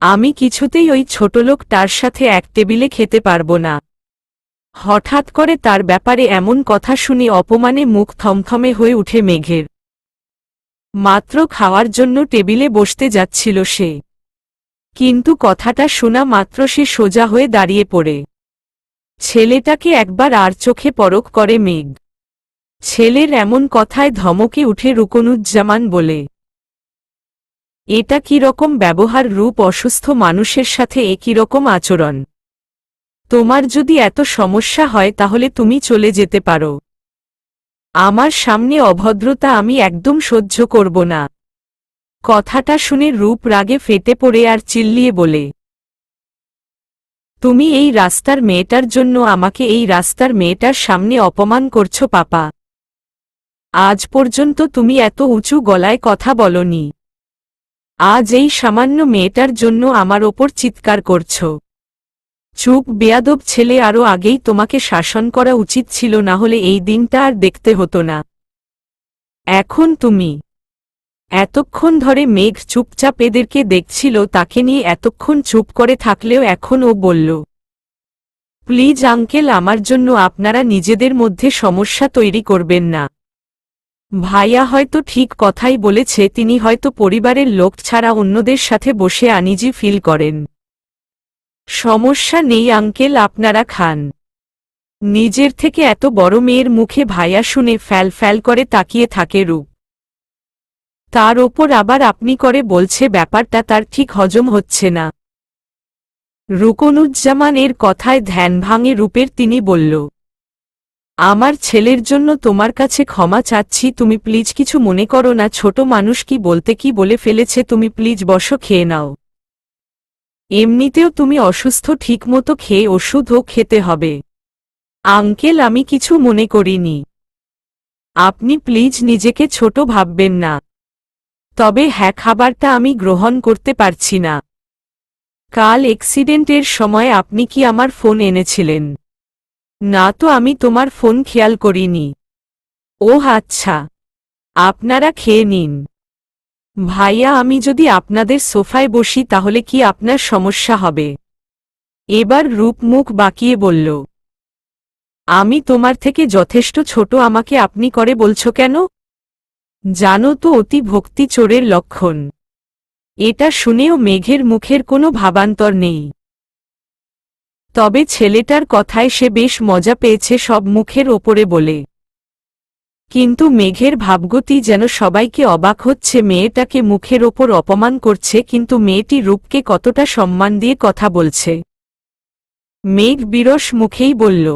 আমি কিছুতেই ওই ছোটলোকটার সাথে এক টেবিলে খেতে পারবো না। হঠাৎ করে তার ব্যাপারে এমন কথা শুনে অপমানে মুখ থমথমে হয়ে উঠে মেঘের। মাত্র খাওয়ার জন্য টেবিলে বসতে যাচ্ছিল সে, কিন্তু কথাটা শোনা মাত্র সে সোজা হয়ে দাঁড়িয়ে পড়ে। ছেলেটাকে একবার আর চোখে পরখ করে মেঘ। ছেলের এমন কথায় ধমকে উঠে রুকনুজ্জামান বলে, এটা কি রকম ব্যবহার? রূপ অসুস্থ মানুষের সাথে একই রকম আচরণ। তোমার যদি এত সমস্যা হয় তাহলে তুমি চলে যেতে পারো। আমার সামনে অভদ্রতা আমি একদম সহ্য করব না। কথাটা শুনে রূপ রাগে ফেটে পড়ে আর চিল্লিয়ে বলে, তুমি এই রাস্তার মেয়েটার জন্য আমাকে এই রাস্তার মেয়েটার সামনে অপমান করছো পাপা। আজ পর্যন্ত তুমি এত উঁচু গলায় কথা বলনি, আজ এই সামান্য মেয়েটার জন্য আমার ওপর চিৎকার করছো। চুপ বেয়াদব ছেলে, আরও আগেই তোমাকে শাসন করা উচিত ছিল, না হলে এই দিনটা আর দেখতে হতো না। এখন তুমি। এতক্ষণ ধরে মেঘ চুপচাপ এদেরকে দেখছিল, তাকে নিয়ে এতক্ষণ চুপ করে থাকলেও এখন ও বলল, প্লিজ আঙ্কেল, আমার জন্য আপনারা নিজেদের মধ্যে সমস্যা তৈরি করবেন না। ভাইয়া হয়তো ঠিক কথাই বলেছে, তিনি হয়তো পরিবারের লোক ছাড়া অন্যদের সাথে বসে আনইজি ফিল করেন। সমস্যা নেই আঙ্কেল, আপনারা খান। নিজের থেকে এত বড় মেয়ের মুখে ভাইয়া শুনে ফ্যাল ফ্যাল করে তাকিয়ে থাকে রূপ। তার ওপর আবার আপনি করে বলছে, ব্যাপারটা তার ঠিক হজম হচ্ছে না। রুকনুজ্জামান এর কথায় ধ্যান ভাঙে রূপের। তিনি বলল, আমার ছেলের জন্য তোমার কাছে ক্ষমা চাচ্ছি, তুমি প্লিজ কিছু মনে করো না। ছোট মানুষ কি বলতে কি বলে ফেলেছে, তুমি প্লিজ বসো, খেয়ে নাও। এমনিতেও তুমি অসুস্থ, ঠিকমতো খেয়ে ওষুধও খেতে হবে। আঙ্কেল, আমি কিছু মনে করিনি। আপনি প্লিজ নিজেকে ছোট ভাববেন না। তবে হ্যাঁ, খাবারটা আমি গ্রহণ করতে পারছি না। কাল অ্যাক্সিডেন্টের সময় আপনি কি আমার ফোন এনেছিলেন? না তো, আমি তোমার ফোন খেয়াল করিনি। ওহ আচ্ছা, আপনারা খেয়ে নিন। ভাইয়া, আমি যদি আপনাদের সোফায় বসি তাহলে কি আপনার সমস্যা হবে? এবার রূপ মুখ বাঁকিয়ে বলল, আমি তোমার থেকে যথেষ্ট ছোট, আমাকে আপনি করে বলছো কেন? জানো তো অতি ভক্তি চোরের লক্ষণ। এটা শুনেও মেঘের মুখের কোনো ভাবান্তর নেই। তবে ছেলেটার কথায় সে বেশ মজা পেয়েছে, সব মুখের ওপরে বলে। কিন্তু মেঘের ভাবগতি যেন সবাইকে অবাক হচ্ছে। মেয়েটাকে মুখের ওপর অপমান করছে, কিন্তু মেয়েটি রূপকে কতটা সম্মান দিয়ে কথা বলছে। মেঘ বিরস মুখেই বলল,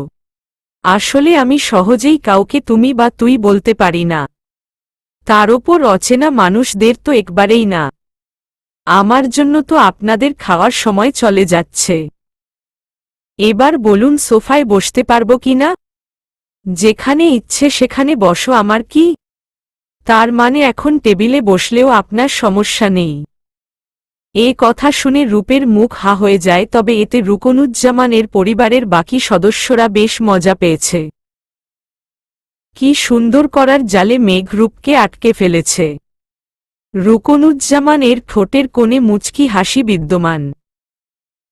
আসলে আমি সহজেই কাউকে তুমি বা তুই বলতে পারি না, তার ওপর অচেনা মানুষদের তো একবারেই না। আমার জন্য তো আপনাদের খাওয়ার সময় চলে যাচ্ছে। এবার বলুন, সোফায় বসতে পারবো কিনা? যেখানে ইচ্ছে সেখানে বসো, আমার কি? তার মানে এখন টেবিলে বসলেও আপনার সমস্যা নেই? এ কথা শুনে রূপের মুখ হা হয়ে যায়। তবে এতে রুকনুজ্জামানের পরিবারের বাকি সদস্যরা বেশ মজা পেয়েছে। কি সুন্দর করার জালে মেঘ রূপকে আটকে ফেলেছে। রুকনুজ্জামানের ঠোঁটের কোণে মুচকি হাসি বিদ্যমান।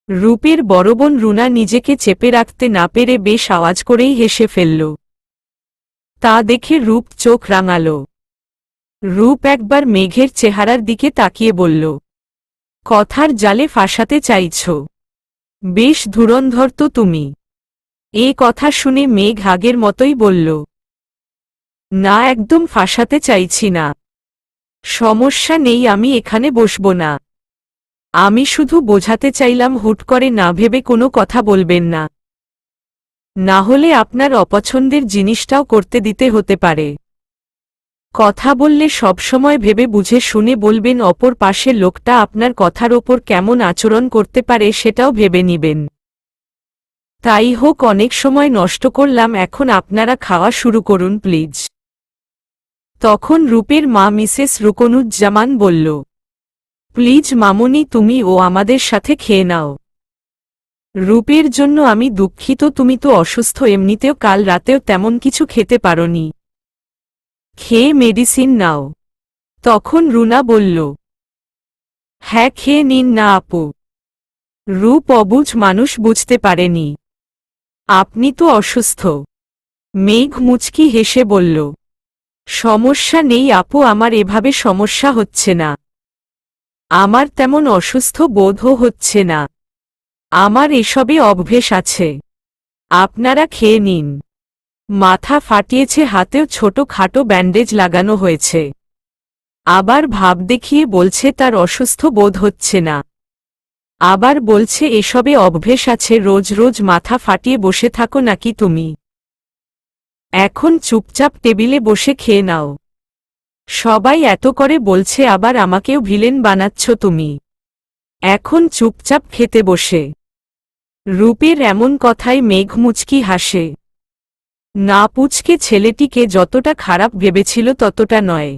রূপের বড় বোন রুনা নিজেকে চেপে রাখতে না পেরে বেশ আওয়াজ করেই হেসে ফেলল। তা দেখে রূপ চোখ রাঙাল। রূপ একবার মেঘের চেহারার দিকে তাকিয়ে বলল, কথার জালে ফাঁসাতে চাইছ? বেশ ধুরন্ধর তো তুমি। এ কথা শুনে মেঘ আগের মতোই বলল, না, একদম ফাঁসাতে চাইছি না। সমস্যা নেই, আমি এখানে বসব না। আমি শুধু বোঝাতে চাইলাম, হুট করে না ভেবে কোনো কথা বলবেন না, না হলে আপনার অপছন্দের জিনিসটাও করতে দিতে হতে পারে। কথা বললে সবসময় ভেবে বুঝে শুনে বলবেন, অপর পাশের লোকটা আপনার কথার ওপর কেমন আচরণ করতে পারে সেটাও ভেবে নিবেন। তাই হোক, অনেক সময় নষ্ট করলাম, এখন আপনারা খাওয়া শুরু করুন প্লিজ। তখন রূপের মা মিসেস রুকনুজ্জামান বলল, প্লিজ মামুনি, তুমি ও আমাদের সাথে খেয়ে নাও। রূপের জন্য আমি দুঃখিত, তুমি তো অসুস্থ, এমনিতেও কাল রাতেও তেমন কিছু খেতে পারোনি। খেয়ে মেডিসিন নাও। তখন রুনা বলল, হ্যাঁ, খেয়ে নিন না আপু। রূপ অবুঝ মানুষ বুঝতে পারেনি। আপনি তো অসুস্থ। মেঘ মুচকি হেসে বলল, সমস্যা নেই আপু, আমার এভাবে সমস্যা হচ্ছে না। আমার তেমন অসুস্থ বোধও হচ্ছে না। আমার এসবে অভ্যেস আছে। আপনারা খেয়ে নিন। মাথা ফাটিয়েছে, হাতেও ছোট খাটো ব্যান্ডেজ লাগানো হয়েছে। আবার ভাব দেখিয়ে বলছে তার অসুস্থ বোধ হচ্ছে না। আবার বলছে এসবে অভ্যেস আছে, রোজ রোজ মাথা ফাটিয়ে বসে থাকো নাকি তুমি? এখন চুপচাপ টেবিলে বসে খেয়ে নাও। সবাই এত করে বলছে, আবার আমাকেও ভিলেন বানাচ্ছ তুমি। এখন চুপচাপ খেতে বসে। রূপের এমন কথায় মেঘ মুচকি হাসে। না পুচকে ছেলেটিকে যতটা খারাপ ভেবেছিল ততটা নয়।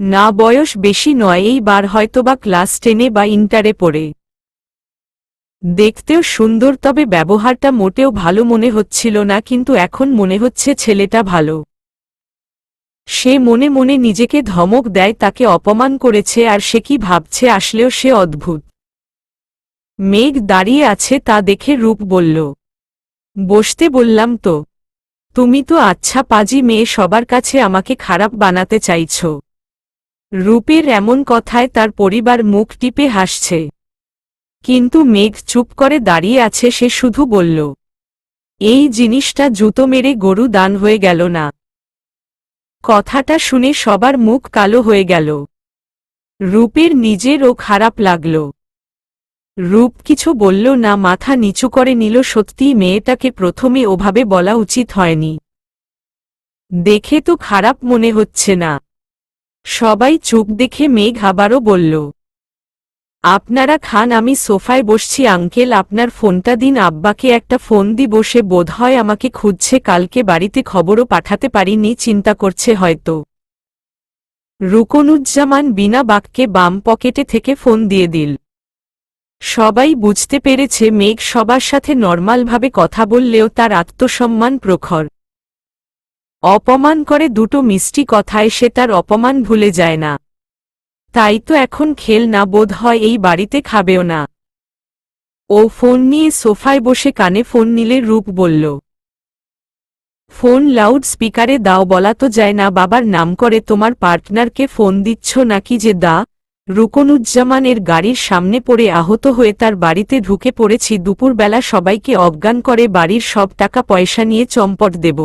না বয়স বেশি নয়, এইবার হয়তোবা ক্লাস 10-এ বা ইন্টারে পড়ে। দেখতেও সুন্দর, তবে ব্যবহারটা মোটেও ভালো মনে হচ্ছিল না, কিন্তু এখন মনে হচ্ছে ছেলেটা ভালো। সে মনে মনে নিজেকে ধমক দেয়, তাকে অপমান করেছে আর সে কি ভাবছে আসলেও সে অদ্ভুত। মেঘ দাঁড়িয়ে আছে তা দেখে রূপ বলল, বসতে বললাম তো। তুমি তো আচ্ছা পাজি মেয়ে, সবার কাছে আমাকে খারাপ বানাতে চাইছ। রূপের এমন কথায় তার পরিবার মুখ টিপে হাসছে। কিন্তু মেঘ চুপ করে দাঁড়িয়ে আছে, সে শুধু বলল, এই জিনিসটা জুতো মেরে গরু দান হয়ে গেল না। কথাটা শুনে সবার মুখ কালো হয়ে গেল। রূপের নিজেরও খারাপ লাগল। রূপ কিছু বলল না, মাথা নিচু করে নিল। সত্যিই মেয়েটাকে প্রথমে ওভাবে বলা উচিত হয়নি। দেখে তো খারাপ মনে হচ্ছে না। সবাই চুপ দেখে মেঘ আবারও বলল, আপনারা খান, আমি সোফায় বসছি। আঙ্কেল আপনার ফোনটা দিন, আব্বাকে একটা ফোন দি, বসে বোধহয় আমাকে খুঁজছে। কালকে বাড়িতে খবরও পাঠাতে পারিনি, চিন্তা করছে হয়তো। রুকনুজ্জামান বিনা বাক্যে বাম পকেটে থেকে ফোন দিয়ে দিল। সবাই বুঝতে পেরেছে মেঘ সবার সাথে নর্মালভাবে কথা বললেও তার আত্মসম্মান প্রখর। অপমান করে দুটো মিষ্টি কথায় সে তার অপমান ভুলে যায় না। তাই তো এখন খেল না, বোধ হয় এই বাড়িতে খাবেও না। ও ফোন নিয়ে সোফায় বসে কানে ফোন নিলে রূপ বলল, ফোন লাউড স্পিকারে দাও। বলা তো যায় না বাবার নাম করে। তোমার পার্টনারকে ফোন দিচ্ছ নাকি যে? দা। রুকনুজ্জামানের গাড়ির সামনে পড়ে আহত হয়ে তার বাড়িতে ঢুকে পড়েছি। দুপুরবেলা সবাইকে অজ্ঞান করে বাড়ির সব টাকা পয়সা নিয়ে চম্পট দেব।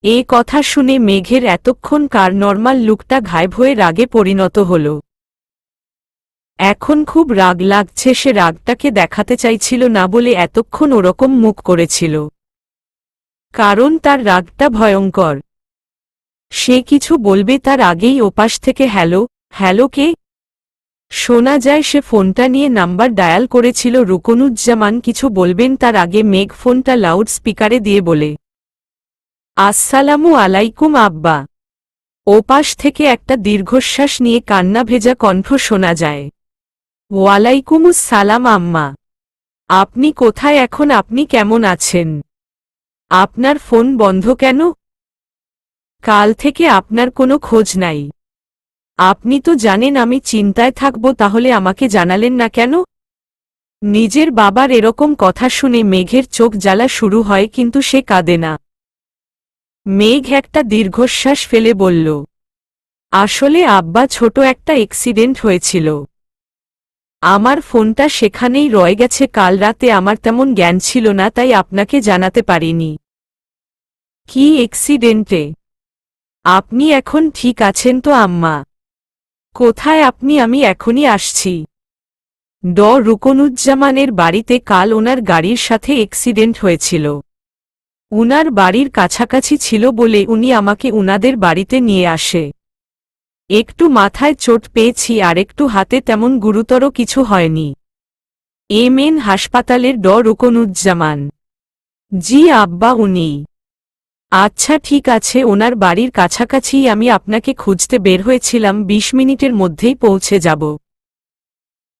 এ কথা শুনে মেঘের এতক্ষণকার নর্মাল লুকটা গায়েব হয়ে রাগে পরিণত হল। এখন খুব রাগ লাগছে। সে রাগটাকে দেখাতে চাইছিল না বলে এতক্ষণ ওরকম মুখ করেছিল। কারণ তার রাগটা ভয়ঙ্কর। সে কিছু বলবে তার আগেই ওপাশ থেকে হ্যালো হ্যালো কে শোনা যায়। সে ফোনটা নিয়ে নাম্বার ডায়াল করেছিল। রুকনুজ্জামান কিছু বলবেন তার আগে মেঘ ফোনটা লাউড স্পিকারে দিয়ে বলে, আসসালামু আলাইকুম আব্বা। ওপাশ থেকে একটা দীর্ঘশ্বাস নিয়ে কান্না ভেজা কণ্ঠ শোনা যায়। ওয়ালাইকুমুস সালাম আম্মা। আপনি কোথায় এখন? আপনি কেমন আছেন? আপনার ফোন বন্ধ কেন? কাল থেকে আপনার কোনো খোঁজ নাই। আপনি তো জানেন আমি চিন্তায় থাকব, তাহলে আমাকে জানালেন না কেন? নিজের বাবার এরকম কথা শুনে মেঘের চোখ জ্বালা শুরু হয়, কিন্তু সে কাঁদে না। মেঘ একটা দীর্ঘশ্বাস ফেলে বলল, আসলে আব্বা, ছোট একটা অ্যাক্সিডেন্ট হয়েছিল। আমার ফোনটা সেখানেই রয়ে গেছে। কাল রাতে আমার তেমন জ্ঞান ছিল না, তাই আপনাকে জানাতে পারিনি। কি অ্যাক্সিডেন্টে? আপনি এখন ঠিক আছেন তো আম্মা? কোথায় আপনি? আমি এখনই আসছি। রুকনুজ্জামানের বাড়িতে কাল ওনার গাড়ির সাথে অ্যাক্সিডেন্ট হয়েছিল। উনার বাড়ির কাছাকাছি ছিল বলে উনি আমাকে উনাদের বাড়িতে নিয়ে আসে। একটু মাথায় চোট পেয়েছি আর একটু হাতে, তেমন গুরুতর কিছু হয়নি। মেন হাসপাতালের রুকনুজ্জামান। জি আব্বা, উনি। আচ্ছা ঠিক আছে, ওনার বাড়ির কাছাকাছিই আমি আপনাকে খুঁজতে বের হয়েছিলাম। 20 মিনিটের মধ্যেই পৌঁছে যাব।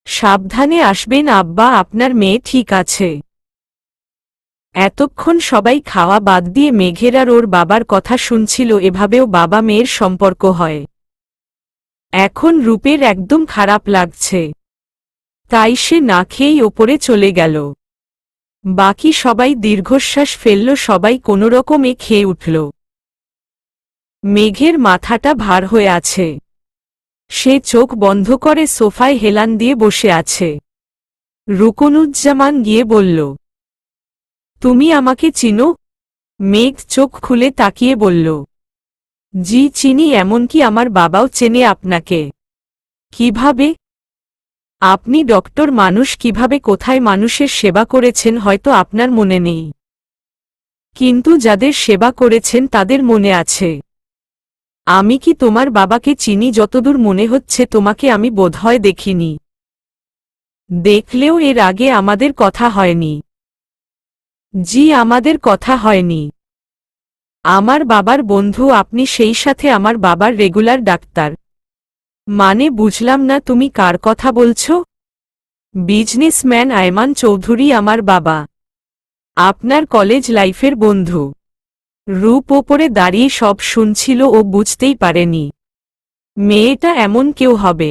সাবধানে আসবেন আব্বা, আপনার মেয়ে ঠিক আছে? এতক্ষণ সবাই খাওয়া বাদ দিয়ে মেঘের আর ওর বাবার কথা শুনছিল। এভাবেও বাবা মেয়ের সম্পর্ক হয়। এখন রূপের একদম খারাপ লাগছে। তাই সে না খেয়েই ওপরে চলে গেল। বাকি সবাই দীর্ঘশ্বাস ফেলল, সবাই কোনোরকমে খেয়ে উঠল। মেঘের মাথাটা ভার হয়ে আছে। সে চোখ বন্ধ করে সোফায় হেলান দিয়ে বসে আছে। রুকনুজ্জামান গিয়ে বলল, তুমি আমাকে চিনো? মেঘ চোখ খুলে তাকিয়ে বলল, জি চিনি, এমনকি আমার বাবাও চেনে আপনাকে। কিভাবে? আপনি ডক্টর মানুষ, কিভাবে কোথায় মানুষের সেবা করেছেন হয়তো আপনার মনে নেই, কিন্তু যাদের সেবা করেছেন তাদের মনে আছে। আমি কি তোমার বাবাকে চিনি? যতদূর মনে হচ্ছে তোমাকে আমি বোধহয় দেখিনি। দেখলেও এর আগে আমাদের কথা হয়নি। জি, আমাদের কথা হয়নি। আমার বাবার বন্ধু আপনি, সেই সাথে আমার বাবার রেগুলার ডাক্তার। মানে বুঝলাম না, তুমি কার কথা বলছো? বিজনেসম্যান আয়মান চৌধুরী আমার বাবা, আপনার কলেজ লাইফের বন্ধু। রূপ ওপরে দাঁড়িয়ে সব শুনছিল, ও বুঝতেই পারেনি মেয়েটা এমন কেউ হবে।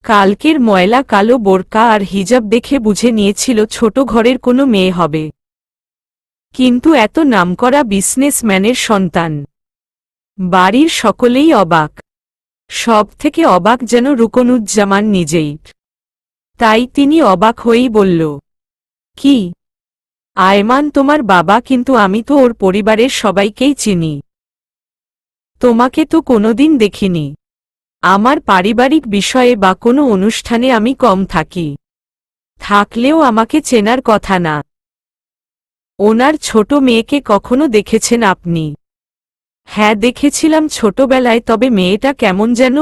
কালকের ময়লা কালো বোরকা আর হিজাব দেখে বুঝে নিয়েছিল ছোট ঘরের কোনো মেয়ে হবে, কিন্তু এত নামকরা বিজনেসম্যানের সন্তান। বাড়ির সকলেই অবাক। সব থেকে অবাক যেন রুকনুজ্জামান নিজেই। তাই তিনি অবাক হয়েই বলল, কি আয়মান তোমার বাবা? কিন্তু আমি তো ওর পরিবারের সবাইকেই চিনি। তোমাকে তো কোনোদিন দেখিনি। আমার পারিবারিক বিষয়ে বা কোনো অনুষ্ঠানে আমি কম থাকি, থাকলেও আমাকে চেনার কথা না। ওনার ছোট মেয়েকে কখনো দেখেছেন আপনি? হ্যাঁ দেখেছিলাম ছোটবেলায়, তবে মেয়েটা কেমন যেন।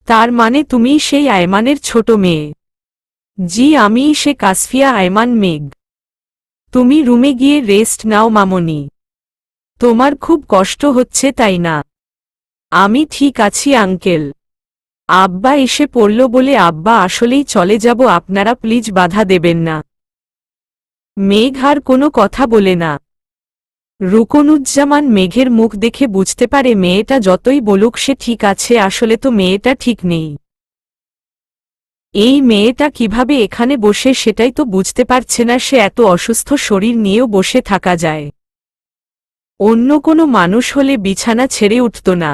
তার মানে তুমিই সেই আয়মানের ছোট মেয়ে? জি আমিই সে, কাসফিয়া আয়মান। মেঘ, তুমি রুমে গিয়ে রেস্ট নাও মামনি। তোমার খুব কষ্ট হচ্ছে তাই না? আমি ঠিক আছি আঙ্কেল। আব্বা এসে পড়ল বলে আব্বা আসলেই চলে যাব, আপনারা প্লিজ বাধা দেবেন না। মেঘ আর কোনো কথা বলে না। রুকনুজ্জামান মেঘের মুখ দেখে বুঝতে পারে মেয়েটা যতই বলুক সে ঠিক আছে, আসলে তো মেয়েটা ঠিক নেই। এই মেয়েটা কিভাবে এখানে বসে সেটাই তো বুঝতে পারছে না সে। এত অসুস্থ শরীর নিয়েও বসে থাকা যায়? অন্য কোনো মানুষ হলে বিছানা ছেড়ে উঠত না।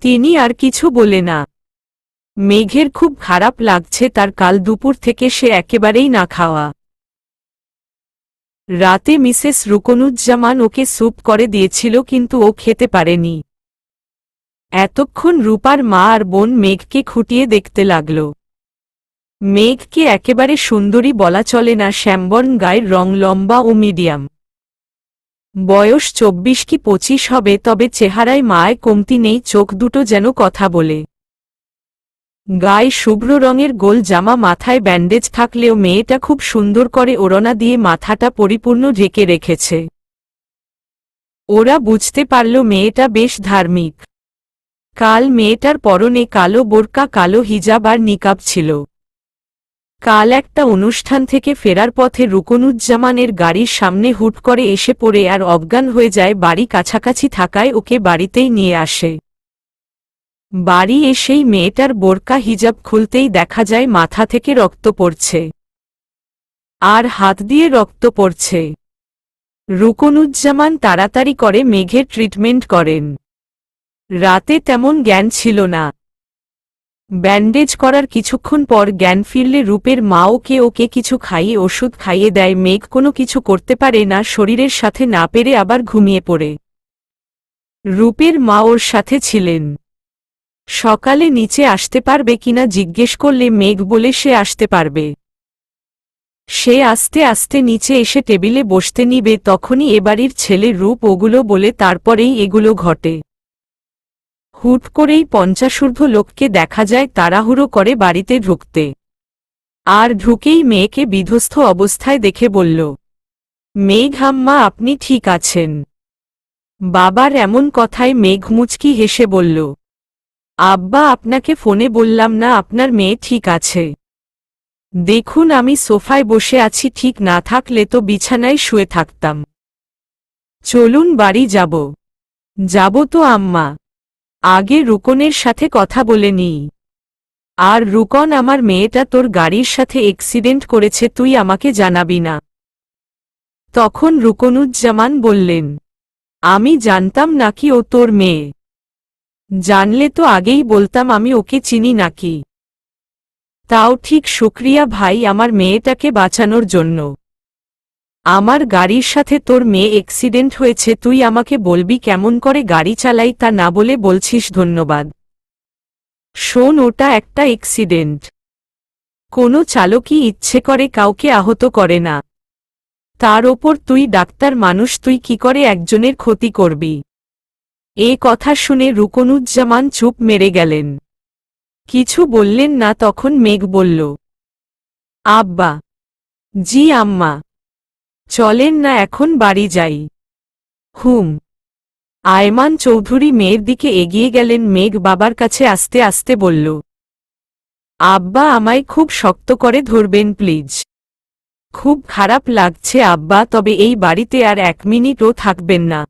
তিনি আর কিছু বলে না। মেঘের খুব খারাপ লাগছে, তার কাল দুপুর থেকে সে একেবারেই না খাওয়া। রাতে মিসেস রুকনুজ্জামান ওকে স্যুপ করে দিয়েছিল, কিন্তু ও খেতে পারেনি। এতক্ষণ রূপার মা আর বোন মেঘকে খুঁটিয়ে দেখতে লাগল। মেঘকে একেবারে সুন্দরী বলা চলে না, শ্যামবর্ণ গায়ের রং, লম্বা ও মিডিয়াম। বয়স 24 কি 25 হবে, তবে চেহারায় মায় কমতি নেই, চোখ দুটো যেন কথা বলে। গায়ে শুভ্র রঙের গোল জামা, মাথায় ব্যান্ডেজ থাকলেও মেয়েটা খুব সুন্দর করে ওড়না দিয়ে মাথাটা পরিপূর্ণ ঢেকে রেখেছে। ওরা বুঝতে পারল মেয়েটা বেশ ধার্মিক। কাল মেয়েটার পরনে কালো বোরকা, কালো হিজাব আর নিকাব ছিল। কাল একটা অনুষ্ঠান থেকে ফেরার পথে রুকনুজ্জামানের গাড়ির সামনে হুট করে এসে পড়ে আর অজ্ঞান হয়ে যায়। বাড়ি কাছাকাছি থাকায় ওকে বাড়িতেই নিয়ে আসে। বাড়ি এসেই মেয়েটার বোরকা হিজাব খুলতেই দেখা যায় মাথা থেকে রক্ত পড়ছে, আর হাত দিয়ে রক্ত পড়ছে। রুকনুজ্জামান তাড়াতাড়ি করে মেঘের ট্রিটমেন্ট করেন। রাতে তেমন জ্ঞান ছিল না। ব্যান্ডেজ করার কিছুক্ষণ পর জ্ঞান ফিরলে রূপের মা ওকে কিছু খাইয়ে ওষুধ খাইয়ে দেয়। মেঘ কোনো কিছু করতে পারে না, শরীরের সাথে না পেরে আবার ঘুমিয়ে পড়ে। রূপের মা ওর সাথে ছিলেন। সকালে নিচে আসতে পারবে কিনা জিজ্ঞেস করলে মেঘ বলে সে আসতে পারবে। সে আস্তে আস্তে নিচে এসে টেবিলে বসতে নিবে, তখনই এবাড়ির ছেলে রূপ ওগুলো বলে, তারপরেই এগুলো ঘটে। হুট করেই 50 লোককে দেখা যায় তাড়াহুড়ো করে বাড়িতে ঢুকতে। আর ঢুকেই মেয়েকে বিধ্বস্ত অবস্থায় দেখে বলল, মেঘ আম্মা আপনি ঠিক আছেন? বাবার এমন কথায় মেঘ মুচকি হেসে বলল, আব্বা আপনাকে ফোনে বললাম না আপনার মেয়ে ঠিক আছে? দেখুন আমি সোফায় বসে আছি, ঠিক না থাকলে তো বিছানায় শুয়ে থাকতাম। চলুন বাড়ি যাব। যাব তো আম্মা, আগে রুকনের সাথে কথা বলে নিই। আর রুকন, আমার মেয়েটা তোর গাড়ির সাথে অ্যাক্সিডেন্ট করেছে, তুই আমাকে জানাবি না? তখন রুকনুজ্জামান বললেন, আমি জানতাম নাকি ও তোর মেয়ে? জানলে তো আগেই বলতাম, আমি ওকে চিনি নাকি? তাও ঠিক, শুক্রিয়া ভাই আমার মেয়েটাকে বাঁচানোর জন্য। আমার গাড়ির সাথে তোর মেয়ে অ্যাক্সিডেন্ট হয়েছে, তুই আমাকে বলবি কেমন করে গাড়ি চালাই, তা না বলে বলছিস ধন্যবাদ। শোন, ওটা একটা অ্যাক্সিডেন্ট। কোনো চালকই ইচ্ছে করে কাউকে আহত করে না। তার ওপর তুই ডাক্তার মানুষ, তুই কি করে একজনের ক্ষতি করবি? এ কথা শুনে রুকনুজ্জামান চুপ মেরে গেলেন, কিছু বললেন না। তখন মেঘ বলল, আব্বা। জি আম্মা। চলেন না এখন বাড়ি যাই। হুম। আয়মান চৌধুরী মেয়ের দিকে এগিয়ে গেলেন। মেঘ বাবার কাছে আস্তে আস্তে বলল, আব্বা আমায় খুব শক্ত করে ধরবেন প্লিজ। খুব খারাপ লাগছে আব্বা, তবে এই বাড়িতে আর 1 মিনিটও থাকবেন না।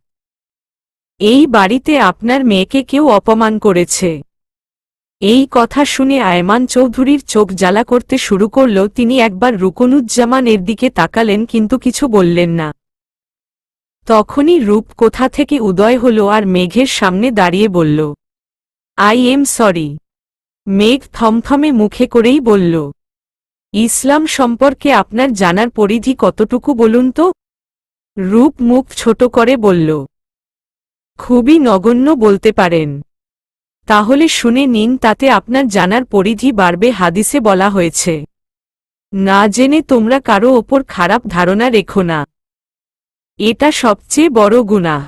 এই বাড়িতে আপনার মেয়েকে কেউ অপমান করেছে। এই কথা শুনে আয়মান চৌধুরীর চোখ জ্বালা করতে শুরু করল। তিনি একবার রুকনুজ্জামানের দিকে তাকালেন কিন্তু কিছু বললেন না। তখনই রূপ কোথা থেকে উদয় হল আর মেঘের সামনে দাঁড়িয়ে বলল, আই এম সরি। মেঘ থমথমে মুখে করেই বলল, ইসলাম সম্পর্কে আপনার জানার পরিধি কতটুকু বলুন তো? রূপ মুখ ছোট করে বলল, খুবই নগণ্য বলতে পারেন। তাহলে শুনে নিন, তাতে আপনার জানার পরিধি বাড়বে। হাদিসে বলা হয়েছে, না জেনে তোমরা কারো ওপর খারাপ ধারণা রেখো না, এটা সবচেয়ে বড় গুনাহ।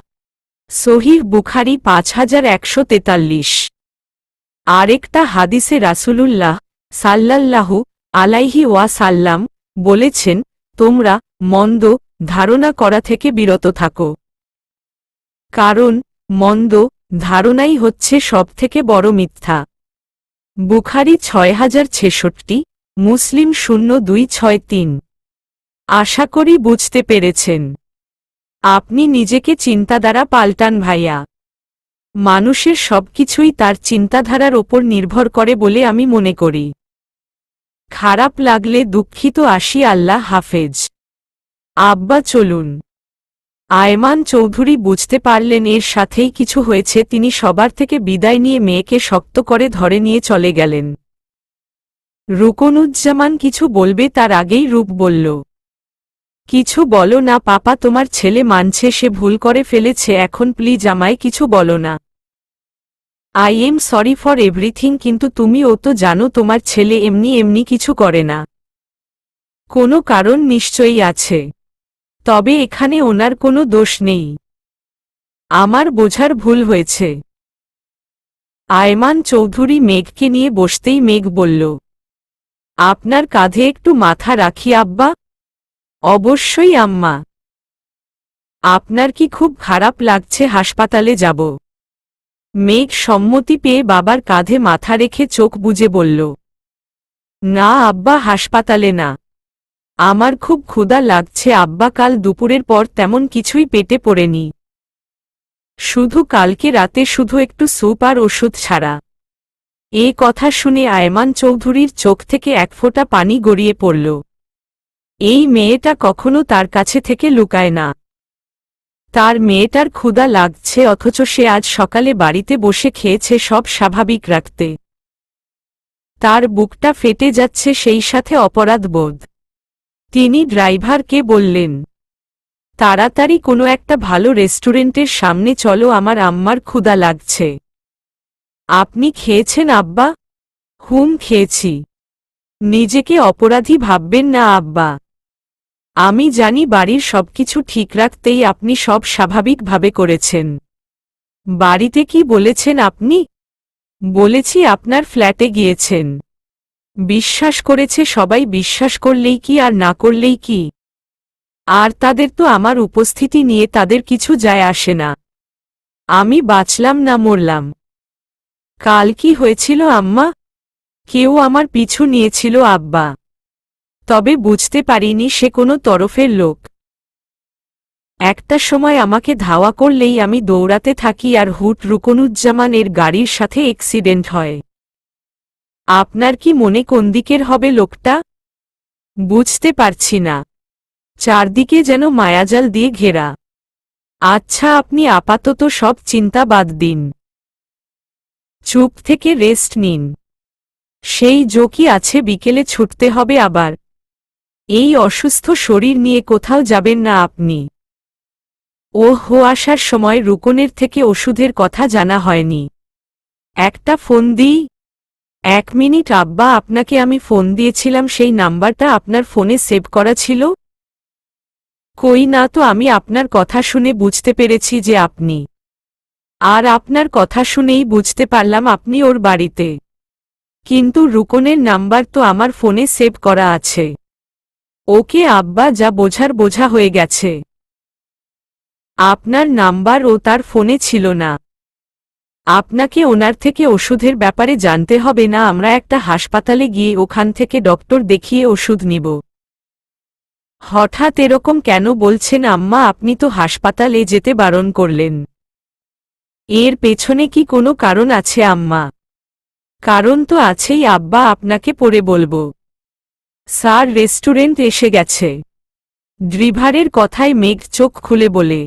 সহিহ বুখারী 5143। আরেকটা হাদিসে রাসূলুল্লাহ সাল্লাল্লাহু আলাইহি ওয়াসাল্লাম বলেছেন, তোমরা মন্দ ধারণা করা থেকে বিরত থাকো, কারণ মন্দ ধারণাই হচ্ছে সবথেকে বড় মিথ্যা। বুখারী 6066, মুসলিম 0263। আশা করি বুঝতে পেরেছেন। আপনি নিজেকে চিন্তাধারা পাল্টান ভাইয়া। মানুষের সবকিছুই তার চিন্তাধারার ওপর নির্ভর করে বলে আমি মনে করি। খারাপ লাগলে দুঃখিত। আসি, আল্লাহ হাফেজ। আব্বা চলুন। আয়মান চৌধুরী বুঝতে পারলেন এর সাথেই কিছু হয়েছে। তিনি সবার থেকে বিদায় নিয়ে মেয়েকে শক্ত করে ধরে নিয়ে চলে গেলেন। রুকনুজ্জামান কিছু বলবে তার আগেই রূপ বলল, কিছু বলো না পাপা, তোমার ছেলে মানছে সে ভুল করে ফেলেছে, এখন প্লিজ আমায় কিছু বলো না। I am sorry for everything, কিন্তু তুমিও তো জানো তোমার ছেলে এমনি এমনি কিছু করে না, কোনো কারণ নিশ্চয়ই আছে। তবে এখানে ওনার কোনো দোষ নেই, আমার বোঝার ভুল হয়েছে। আয়মান চৌধুরী মেঘকে নিয়ে বসতেই মেঘ বলল, আপনার কাঁধে একটু মাথা রাখি আব্বা? অবশ্যই আম্মা। আপনার কি খুব খারাপ লাগছে? হাসপাতালে যাব? মেঘ সম্মতি পেয়ে বাবার কাঁধে মাথা রেখে চোখ বুজে বলল, না আব্বা, হাসপাতালে না। আমার খুব ক্ষুধা লাগছে আব্বা, কাল দুপুরের পর তেমন কিছুই পেটে পড়েনি, শুধু কালকে রাতে শুধু একটু স্যুপ আর ওষুধ ছাড়া। এ কথা শুনে আয়মান চৌধুরীর চোখ থেকে এক ফোঁটা পানি গড়িয়ে পড়ল। এই মেয়েটা কখনো তার কাছে থেকে লুকায় না। তার মেয়েটার ক্ষুধা লাগছে অথচ সে আজ সকালে বাড়িতে বসে খেয়েছে সব স্বাভাবিক রাখতে। তার বুকটা ফেটে যাচ্ছে, সেই সাথে অপরাধ বোধ। তিনি ড্রাইভারকে বললেন, তাড়াতাড়ি কোনো একটা ভালো রেস্টুরেন্টের সামনে চলো, আমার আম্মার ক্ষুধা লাগছে। আপনি খেয়েছেন আব্বা? হুম খেয়েছি। নিজেকে অপরাধী ভাববেন না আব্বা। আমি জানি বাড়ির সবকিছু ঠিক রাখতেই আপনি সব স্বাভাবিকভাবে করেছেন। বাড়িতে কি বলেছেন আপনি? বলেছি আপনার ফ্ল্যাটে গিয়েছেন। বিশ্বাস করেছে সবাই, বিশ্বাস করলেই কি আর না করলেই কি? আর তাদের তো আমার উপস্থিতি নিয়ে তাদের কিছু যায় আসে না। আমি বাঁচলাম না মরলাম। কাল কি হয়েছিল আম্মা? কেউ আমার পিছু নিয়েছিল আব্বা, তবে বুঝতে পারিনি সে কোনো তরফের লোক। একটা সময় আমাকে ধাওয়া করলেই আমি দৌড়াতে থাকি আর হুট রুকনুজ্জামানের গাড়ির সাথে অ্যাক্সিডেন্ট হয়। আপনার কি মনে কোন দিকের হবে লোকটা? বুঝতে পারছি না। চারদিকে যেন মায়াজাল দিয়ে ঘেরা। আচ্ছা, আপনি আপাতত সব চিন্তা বাদ দিন। চুপ থেকে রেস্ট নিন। সেই জোকই আছে, বিকেলে ছুটতে হবে আবার। এই অসুস্থ শরীর নিয়ে কোথাও যাবেন না আপনি। ওহো, আসার সময় রুকনের থেকে ওষুধের কথা জানা হয়নি। একটা ফোন দিই? 1 মিনিট আব্বা, আপনাকে আমি ফোন দিয়েছিলাম, সেই নাম্বারটা আপনার ফোনে সেভ করা ছিল? কই না তো, আমি আপনার কথা শুনে বুঝতে পেরেছি যে আপনি। আর আপনার কথা শুনেই বুঝতে পারলাম আপনি ওর বাড়িতে। কিন্তু রুকনের নাম্বার তো আমার ফোনে সেভ করা আছে। ওকে আব্বা, যা বোঝার বোঝা হয়ে গেছে। আপনার নাম্বার ও তার ফোনে ছিল না। আপনাকে ওনার থেকে ওষুধের ব্যাপারে জানতে হবে না, আমরা একটা হাসপাতালে গিয়ে ওখান থেকে ডক্টর দেখিয়ে ওষুধ নিব। হঠাৎ এরকম কেন বলছেন আম্মা? আপনি তো হাসপাতালে যেতে বারণ করলেন। এর পেছনে কি কোনো কারণ আছে আম্মা? কারণ তো আছেই আব্বা, আপনাকে পরে বলবো। স্যার, রেস্টুরেন্ট এসে গেছে। ড্রিভারের কথায় মেঘ চোখ খুলে বলে,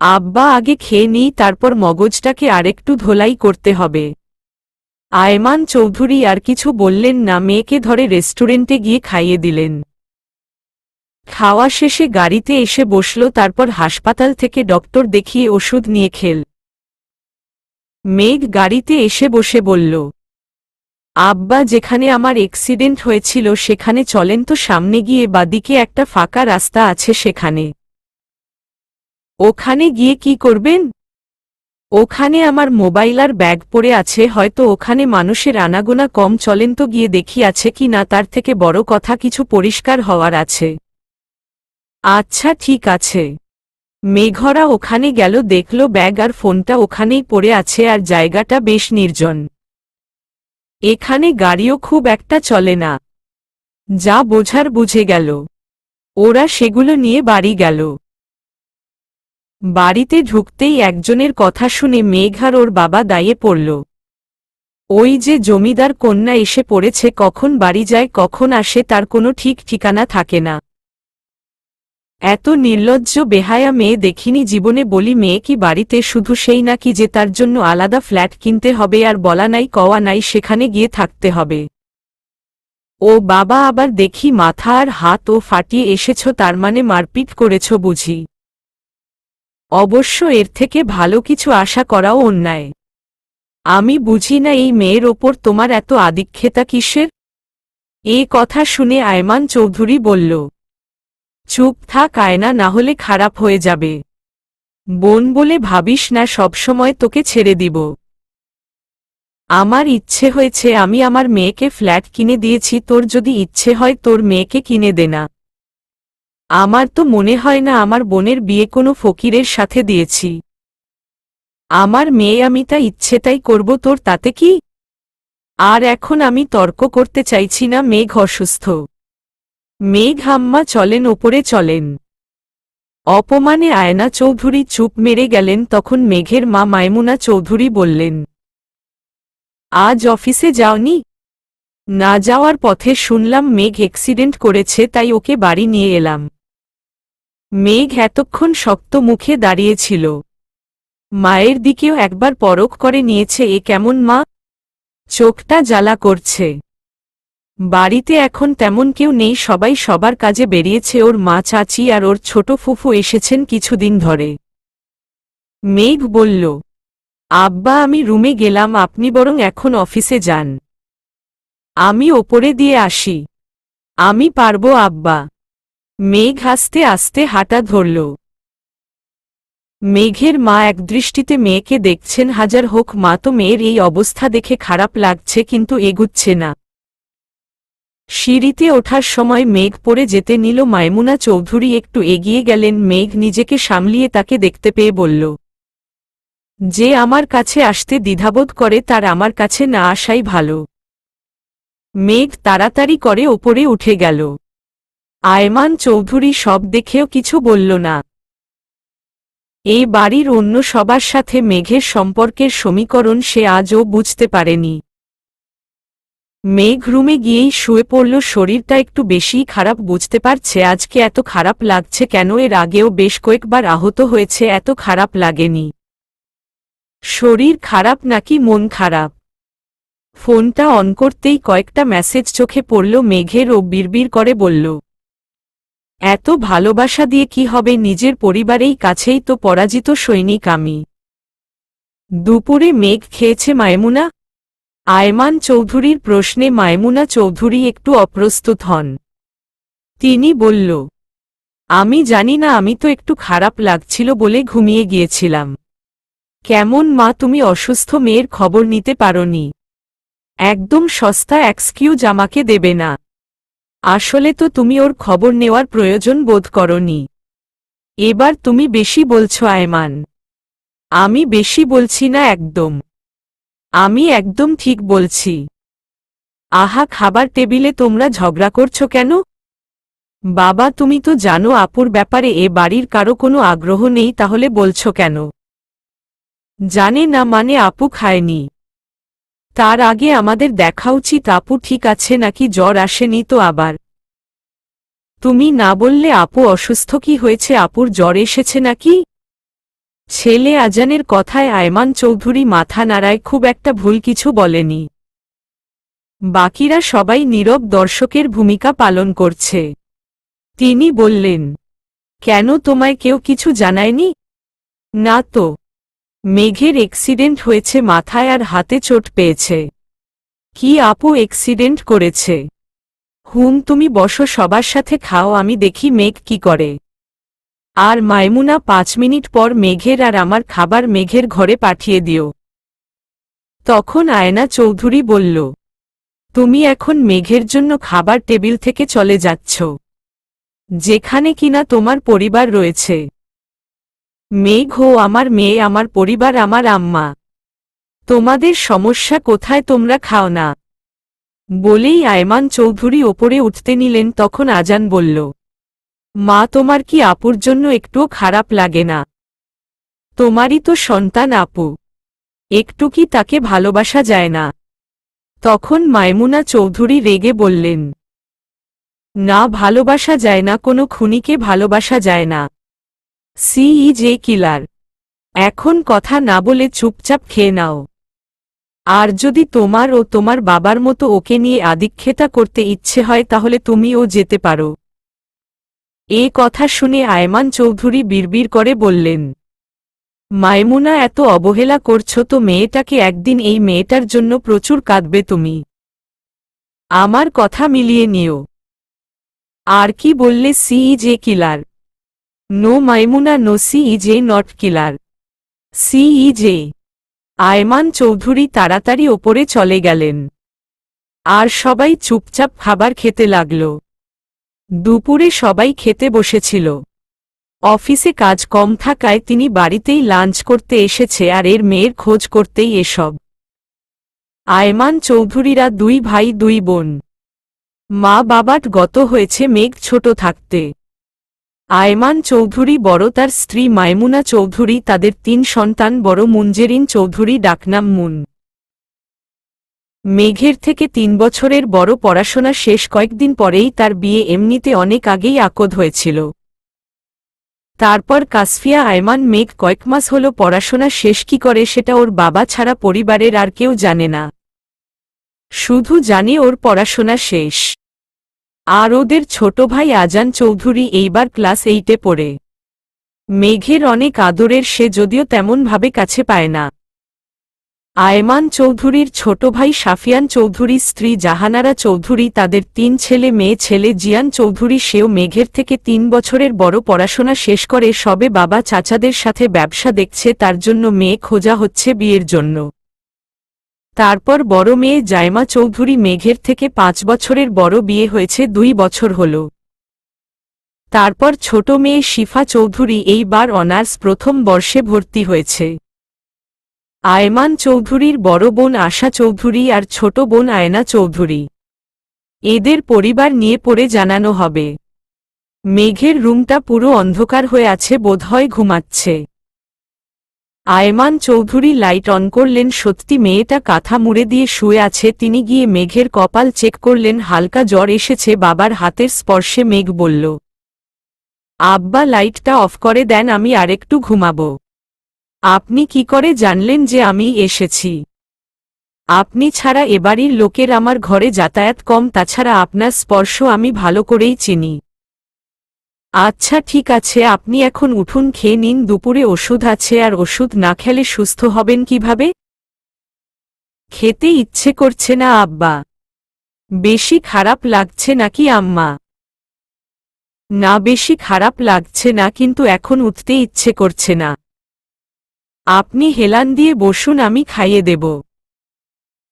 আব্বা আগে খেয়ে নিই, তারপর মগজটাকে আরেকটু ধোলাই করতে হবে। আয়মান চৌধুরী আর কিছু বললেন না, মেয়েকে ধরে রেস্টুরেন্টে গিয়ে খাইয়ে দিলেন। খাওয়া শেষে গাড়িতে এসে বসল, তারপর হাসপাতাল থেকে ডক্টর দেখিয়ে ওষুধ নিয়ে খেল। মেঘ গাড়িতে এসে বসে বলল, আব্বা, যেখানে আমার অ্যাক্সিডেন্ট হয়েছিল সেখানে চলেন তো, সামনে গিয়ে বাদিকে একটা ফাঁকা রাস্তা আছে সেখানে। ওখানে গিয়ে কি করবেন? ওখানে আমার মোবাইল আর ব্যাগ পড়ে আছে, হয়তো ওখানে মানুষের আনাগোনা কম, চলেন তো গিয়ে দেখি আছে কি না, তার থেকে বড় কথা কিছু পরিষ্কার হওয়ার আছে। আচ্ছা ঠিক আছে। মেঘরা ওখানে গেল, দেখল ব্যাগ আর ফোনটা ওখানেই পড়ে আছে আর জায়গাটা বেশ নির্জন। এখানে গাড়িও খুব একটা চলে না। যা বোঝার বুঝে গেল। ওরা সেগুলো নিয়ে বাড়ি গেল। বাড়িতে ঢুকতেই একজনের কথা শুনে মেঘ আর ওর বাবা দাঁড়িয়ে পড়ল। ওই যে জমিদার কন্যা এসে পড়েছে, কখন বাড়ি যায় কখন আসে তার কোনো ঠিক ঠিকানা থাকে না। এত নির্লজ্জ বেহায়া মেয়ে দেখিনি জীবনে। বলি, মেয়ে কি বাড়িতে শুধু সেই নাকি যে তার জন্য আলাদা ফ্ল্যাট কিনতে হবে আর বলা নাই কওয়া নাই সেখানে গিয়ে থাকতে হবে? ও বাবা, আবার দেখি মাথা আর হাত ও ফাটিয়ে এসেছ, তার মানে মারপিট করেছ বুঝি? অবশ্য এর থেকে ভালো কিছু আশা করাও অন্যায়। আমি বুঝি না এই মেয়ের ওপর তোমার এত আদিক্ষেতা কিসের? এ কথা শুনে আয়মান চৌধুরী বলল, চুপ থাক আয়না, না হলে খারাপ হয়ে যাবে। বোন বলে ভাবিস না সবসময় তোকে ছেড়ে দিব। আমার ইচ্ছে হয়েছে, আমি আমার মেয়েকে ফ্ল্যাট কিনে দিয়েছি, তোর যদি ইচ্ছে হয় তোর মেয়েকে কিনে দে না। আমার তো মনে হয় না আমার বোনের বিয়ে কোনো ফকিরের সাথে দিয়েছি। আমার মেয়ে, আমি তা ইচ্ছে তাই করব, তোর তাতে কি? আর এখন আমি তর্ক করতে চাইছি না, মেঘ অসুস্থ। মেঘ আম্মা চলেন, ওপরে চলেন। অপমানে আয়না চৌধুরী চুপ মেরে গেলেন। তখন মেঘের মা মাইমুনা চৌধুরী বললেন, আজ অফিসে যাওনি? না যাওয়ার পথে শুনলাম মেঘ অ্যাক্সিডেন্ট করেছে, তাই ওকে বাড়ি নিয়ে এলাম। মেঘ এতক্ষণ শক্ত মুখে দাঁড়িয়েছিল। মায়ের দিকেও একবার পরখ করে নিয়েছে, এ কেমন মা? চোখটা জ্বালা করছে। বাড়িতে এখন তেমন কেউ নেই, সবাই সবার কাজে বেরিয়েছে। ওর মা, চাচি আর ওর ছোট ফুফু এসেছেন কিছুদিন ধরে। মেঘ বলল, আব্বা, আমি রুমে গেলাম, আপনি বরং এখন অফিসে যান। আমি ওপরে দিয়ে আসি। আমি পারবো আব্বা। মেঘ আস্তে আস্তে হাঁটা ধরল। মেঘের মা একদৃষ্টিতে মেয়েকে দেখছেন। হাজার হোক মা, তো মেয়ের এই অবস্থা দেখে খারাপ লাগছে, কিন্তু এগুচ্ছে না। সিঁড়িতে ওঠার সময় মেঘ পড়ে যেতে নিল। মাইমুনা চৌধুরী একটু এগিয়ে গেলেন। মেঘ নিজেকে সামলিয়ে তাকে দেখতে পেয়ে বলল, যে আমার কাছে আসতে দ্বিধাবোধ করে তার আমার কাছে না আসাই ভালো। মেঘ তাড়াতাড়ি করে ওপরে উঠে গেল। আয়মান চৌধুরী সব দেখেও কিছু বলল না। এই বাড়ির অন্য সবার সাথে মেঘের সম্পর্কের সমীকরণ সে আজও বুঝতে পারেনি। মেঘ রুমে গিয়েই শুয়ে পড়ল। শরীরটা একটু বেশিই খারাপ, বুঝতে পারছে আজকে এত খারাপ লাগছে কেন। এর আগেও বেশ কয়েকবার আহত হয়েছে, এত খারাপ লাগেনি। শরীর খারাপ নাকি মন খারাপ? ফোনটা অন করতেই কয়েকটা মেসেজ চোখে পড়ল মেঘের ও বিড়বিড় করে বলল, এত ভালোবাসা দিয়ে কি হবে? নিজের পরিবারেই কাছেই তো পরাজিত সৈনিক আমি। দুপুরে মেঘ খেয়েছে মায়মুনা? আয়মান চৌধুরীর প্রশ্নে মায়মুনা চৌধুরী একটু অপ্রস্তুত হন। তিনি বলল, আমি জানি না, আমি তো একটু খারাপ লাগছিল বলে ঘুমিয়ে গিয়েছিলাম। কেমন মা, তুমি অসুস্থ মেয়ের খবর নিতে পারোনি? একদম সস্তা এক্সকিউজ আমাকে দেবে না। আসলে তো তুমি ওর খবর নেওয়ার প্রয়োজন বোধ করনি। এবার তুমি বেশি বলছো আয়মান। আমি বেশি বলছি না একদম। আমি একদম ঠিক বলছি। আহা, খাবার টেবিলে তোমরা ঝগড়া করছো কেন? বাবা, তুমি তো জানো আপুর ব্যাপারে এ বাড়ির কারো কোনো আগ্রহ নেই, তাহলে বলছো কেন? জানে না মানে আপু খায়নি? তার আগে আমাদের দেখা উচিত আপু ঠিক আছে নাকি, জ্বর আসেনি তো আবার? তুমি না বললে আপু অসুস্থ? কি হয়েছে, আপুর জ্বর এসেছে নাকি? ছেলে আজানের কথায় আয়মান চৌধুরী মাথা নাড়ায়, খুব একটা ভুল কিছু বলেনি। বাকিরা সবাই নীরব দর্শকের ভূমিকা পালন করছে। তিনি বললেন, কেন, তোমায় কেউ কিছু জানায়নি? না তো। মেঘের এক্সিডেন্ট হয়েছে, মাথায় আর হাতে চোট পেয়েছে। কি আপু এক্সিডেন্ট করেছে? তুমি বসো, সবার সাথে খাও, আমি দেখি মেঘ কি করে। আর মায়মুনা, 5 মিনিট পর মেঘের আর আমার খাবার মেঘের ঘরে পাঠিয়ে দিও। তখন আয়না চৌধুরী বলল, তুমি এখন মেঘের জন্য খাবার টেবিল থেকে চলে যাচ্ছ, যেখানে কিনা তোমার পরিবার রয়েছে। মেঘ ও আমার মেয়ে, আমার পরিবার, আমার আম্মা। তোমাদের সমস্যা কোথায়? তোমরা খাও না? বলেই আয়মান চৌধুরী ওপরে উঠতে নিলেন, তখন আজান বলল, মা, তোমার কি আপুর জন্য একটুও খারাপ লাগে না? তোমারই তো সন্তান আপু, একটু কি তাকে ভালোবাসা যায় না? তখন মায়মুনা চৌধুরী রেগে বললেন, না, ভালোবাসা যায় না, কোনো খুনিকে ভালোবাসা যায় না। যে কিলার। এখন কথা না বলে চুপচাপ খেয়ে নাও। আর যদি তোমার ও তোমার বাবার মতো ওকে নিয়ে আদিক্ষেতা করতে ইচ্ছে হয় তাহলে তুমিও যেতে পারো। এ কথা শুনে আয়মান চৌধুরী বিড়বিড় করে বললেন, মায়মুনা, এত অবহেলা করছো তো মেয়েটাকে, একদিন এই মেয়েটার জন্য প্রচুর কাঁদবে তুমি। আমার কথা মিলিয়ে নিও। আর কি বললে? যে কিলার? নো মাইমুনা, নো, যে নট কিলার, যে। আয়মান চৌধুরী তাড়াতাড়ি ওপরে চলে গেলেন। আর সবাই চুপচাপ খাবার খেতে লাগল। দুপুরে সবাই খেতে বসেছিল। অফিসে কাজ কম থাকায় তিনি বাড়িতেই লাঞ্চ করতে এসেছে, আর এর মেয়ের খোঁজ করতেই এসব। আয়মান চৌধুরীরা 2 ভাই 2 বোন। মা বাবাট গত হয়েছে মেঘ ছোট থাকতে। আয়মান চৌধুরী বড়, তার স্ত্রী মায়মুনা চৌধুরী, তাদের 3 সন্তান, বড় মুঞ্জেরিন চৌধুরী, ডাকনাম মুন। মেঘের থেকে 3 বছরের বড় পড়াশোনা শেষ, কয়েকদিন পরেই তার বিয়ে, এমনিতে অনেক আগেই আকদ হয়েছিল। তারপর কাসফিয়া। আয়মান মেঘ কয়েক মাস হল পড়াশোনা শেষ, কি করে সেটা ওর বাবা ছাড়া পরিবারের আর কেউ জানে না। শুধু জানে ওর পড়াশোনা শেষ। আর ওদের ছোট ভাই আজান চৌধুরী এইবার ক্লাস 8-এ পড়ে। মেঘের অনেক আদরের, সে যদিও তেমনভাবে কাছে পায় না। আয়মান চৌধুরীর ছোট ভাই সাফিয়ান চৌধুরী, স্ত্রী জাহানারা চৌধুরী, তাদের 3 ছেলে মেয়ে। ছেলে জিয়ান চৌধুরী, সেও মেঘের থেকে 3 বছরের বড়, পড়াশোনা শেষ করে সবে বাবা চাচাদের সাথে ব্যবসা দেখছে, তার জন্য মেয়ে খোঁজা হচ্ছে বিয়ের জন্য। তারপর বড় মেয়ে জায়মা চৌধুরী, মেঘের থেকে 5 বছরের বড়, বিয়ে হয়েছে 2 বছর হল। তারপর ছোট মেয়ে শিফা চৌধুরী এইবার অনার্স প্রথম বর্ষে ভর্তি হয়েছে। আয়মান চৌধুরীর বড় বোন আশা চৌধুরী আর ছোট বোন আয়না চৌধুরী। এদের পরিবার নিয়ে পরে জানানো হবে। মেঘের রুমটা পুরো অন্ধকার হয়ে আছে, বোধহয় ঘুমাচ্ছে। আয়মান চৌধুরী লাইট অন করলেন। সত্যি মেয়েটা কাঁথা মুড়ে দিয়ে শুয়ে আছে। তিনি গিয়ে মেঘের কপাল চেক করলেন, হালকা জ্বর এসেছে। বাবার হাতের স্পর্শে মেঘ বলল, আব্বা লাইটটা অফ করে দেন, আমি আরেকটু ঘুমাবো। আপনি কি করে জানলেন যে আমি এসেছি? আপনি ছাড়া এবাড়ির লোকের আমার ঘরে যাতায়াত কম, তাছাড়া আপনার স্পর্শ আমি ভালো করেই চিনি। আচ্ছা ঠিক আছে, আপনি এখন উঠুন, খেয়ে নিন। দুপুরে ওষুধ আছে, আর ওষুধ না খেলে সুস্থ হবেন কিভাবে? খেতে ইচ্ছে করছে না আব্বা। বেশি খারাপ লাগছে নাকি আম্মা? না, বেশি খারাপ লাগছে না, কিন্তু এখন উঠতে ইচ্ছে করছে না। আপনি হেলান দিয়ে বসুন, আমি খাইয়ে দেব।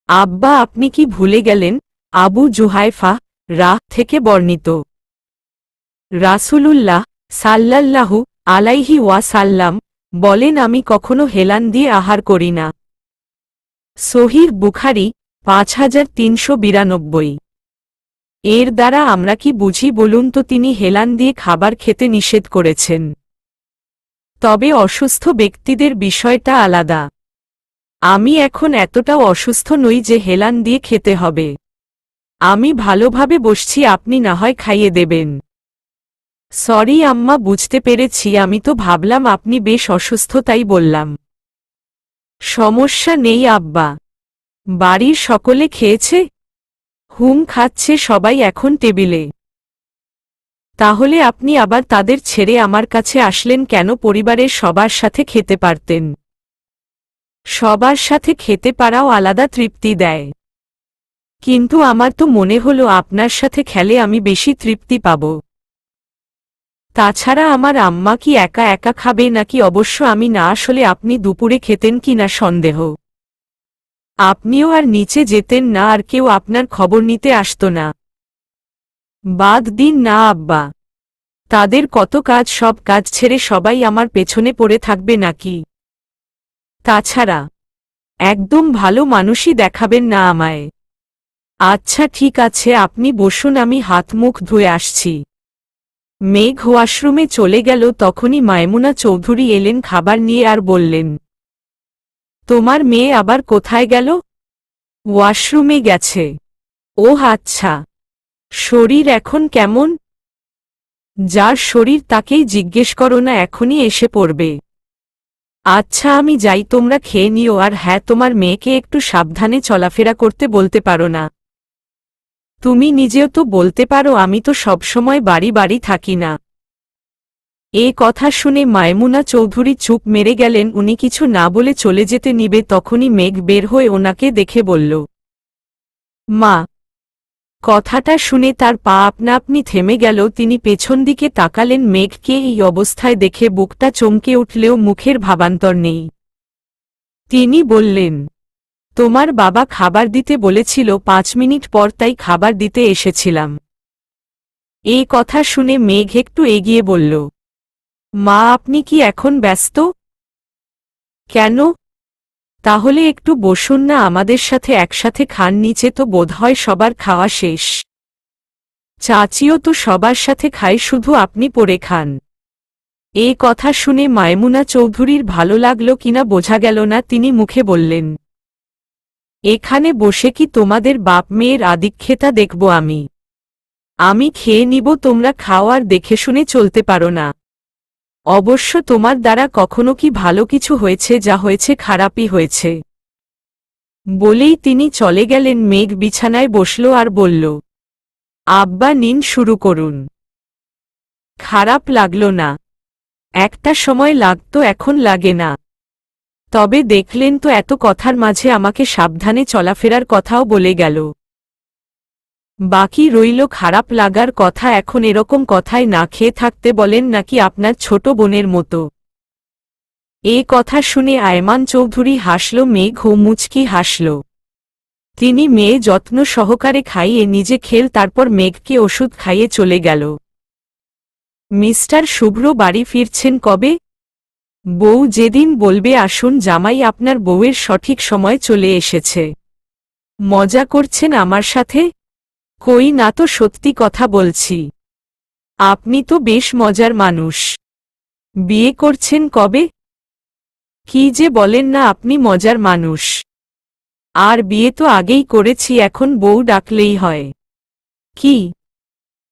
আব্বা আপনি কি ভুলে গেলেন? আবু জুহাইফা থেকে বর্ণিত রাসূলুল্লাহ সাল্লাল্লাহু আলাইহি ওয়াসাল্লাম বলেন, আমি কখনো হেলান দিয়ে আহার করি না। সহিহ বুখারী 5392। এর দ্বারা আমরা কি বুঝি বলুন তো? তিনি হেলান দিয়ে খাবার খেতে নিষেধ করেছেন। তবে অসুস্থ ব্যক্তিদের বিষয়টা আলাদা। আমি এখন এতটাও অসুস্থ নই যে হেলান দিয়ে খেতে হবে। আমি ভালোভাবে বসছি, আপনি না হয় খাইয়ে দেবেন। সরি আম্মা, বুঝতে পেরেছি। আমি তো ভাবলাম আপনি বেশ অসুস্থ, তাই বললাম। সমস্যা নেই আব্বা। বাড়ির সকলে খেয়েছে? খাচ্ছে সবাই এখন টেবিলে। তাহলে আপনি আবার তাদের ছেড়ে আমার কাছে আসলেন কেন? পরিবারের সবার সাথে খেতে পারতেন। সবার সাথে খেতে পারাও আলাদা তৃপ্তি দেয়, কিন্তু আমার তো মনে হলো আপনার সাথে খেলে আমি বেশি তৃপ্তি পাব। তাছাড়া আমার আম্মা কি একা একা খাবে নাকি? অবশ্য আমি না আসলে আপনি দুপুরে খেতেন কি না সন্দেহ। আপনিও আর নিচে যেতেন না, আর কেউ আপনার খবর নিতে আসত না। বাদ দিন না আব্বা, তাদের কত কাজ, সব কাজ ছেড়ে সবাই আমার পেছনে পড়ে থাকবে নাকি? তাছাড়া একদম ভালো মানুষই দেখাবেন না আমায়। আচ্ছা ঠিক আছে, আপনি বসুন, আমি হাত মুখ ধুয়ে আসছি। মেঘ ওয়াশরুমে চলে গেল। তখনই মায়মুনা চৌধুরী এলেন খাবার নিয়ে আর বললেন, তোমার মেয়ে আবার কোথায় গেল? ওয়াশরুমে গেছে। ওহ আচ্ছা, শরীর এখন কেমন? যার শরীর তাকেই জিজ্ঞেস করো না, এখনই এসে পড়বে। আচ্ছা আমি যাই, তোমরা খেয়ে নিও। আর হ্যাঁ, তোমার মেয়েকে একটু সাবধানে চলাফেরা করতে বলতে পারো না? তুমি নিজেও তো বলতে পারো, আমি তো সবসময় বাড়ি বাড়ি থাকি না। এ কথা শুনে মায়মুনা চৌধুরী চুপ মেরে গেলেন। উনি কিছু না বলে চলে যেতে নিবে, তখনই মেঘ বের হয়ে ওনাকে দেখে বলল, মা। কথাটা শুনে তার পা আপনা আপনি থেমে গেল। তিনি পেছন দিকে তাকালেন। মেঘকে এই অবস্থায় দেখে বুকটা চমকে উঠলেও মুখের ভাবান্তর নেই। তিনি বললেন, তোমার বাবা খাবার দিতে বলেছিল 5 মিনিট পর, তাই খাবার দিতে এসেছিলাম। এই কথা শুনে মেঘ একটু এগিয়ে বলল, মা আপনি কি এখন ব্যস্ত? কেন? তাহলে একটু বসুন না, আমাদের সাথে একসাথে খান। নিচে তো বোধহয় সবার খাওয়া শেষ। চাচিও তো সবার সাথে খায়, শুধু আপনি পড়ে খান। এই কথা শুনে মায়মুনা চৌধুরীর ভালো লাগলো কিনা বোঝা গেল না। তিনি মুখে বললেন, এখানে বসে কি তোমাদের বাপ মেয়ের আদিক্ষেতা দেখব আমি? আমি খেয়ে নিব, তোমরা খাও আর দেখে শুনে চলতে পারো না। অবশ্য তোমার দ্বারা কখনো কি ভালো কিছু হয়েছে? যা হয়েছে খারাপই হয়েছে। বলেই তিনি চলে গেলেন। মেঘ বিছানায় বসল আর বলল, আব্বা নিন, শুরু করুন। খারাপ লাগলো না? একটা সময় লাগতো, এখন লাগে না। তবে দেখলেন তো, এত কথার মাঝে আমাকে সাবধানে চলাফেরার কথাও বলে গেল। বাকি রইল খারাপ লাগার কথা। এখন এরকম কথায় না খেয়ে থাকতে বলেন নাকি আপনার ছোট বোনের মতো? এ কথা শুনে আয়মান চৌধুরী হাসল। মেঘ মুচকি হাসল। তিনি মেয়ে যত্ন সহকারে খাইয়ে নিজে খেল, তারপর মেঘকে ওষুধ খাইয়ে চলে গেল। মিস্টার শুভ্র বাড়ি ফিরছেন কবে? বউ যেদিন বলবে। আসুন জামাই, আপনার বউয়ের সঠিক সময় চলে এসেছে। মজা করছেন আমার সাথে? কই না তো, সত্যি কথা বলছি। আপনি তো বেশ মজার মানুষ। বিয়ে করছেন কবে? কি যে বলেন না, আপনি মজার মানুষ। আর বিয়ে তো আগেই করেছি, এখন বউ ডাকলেই হয়। কি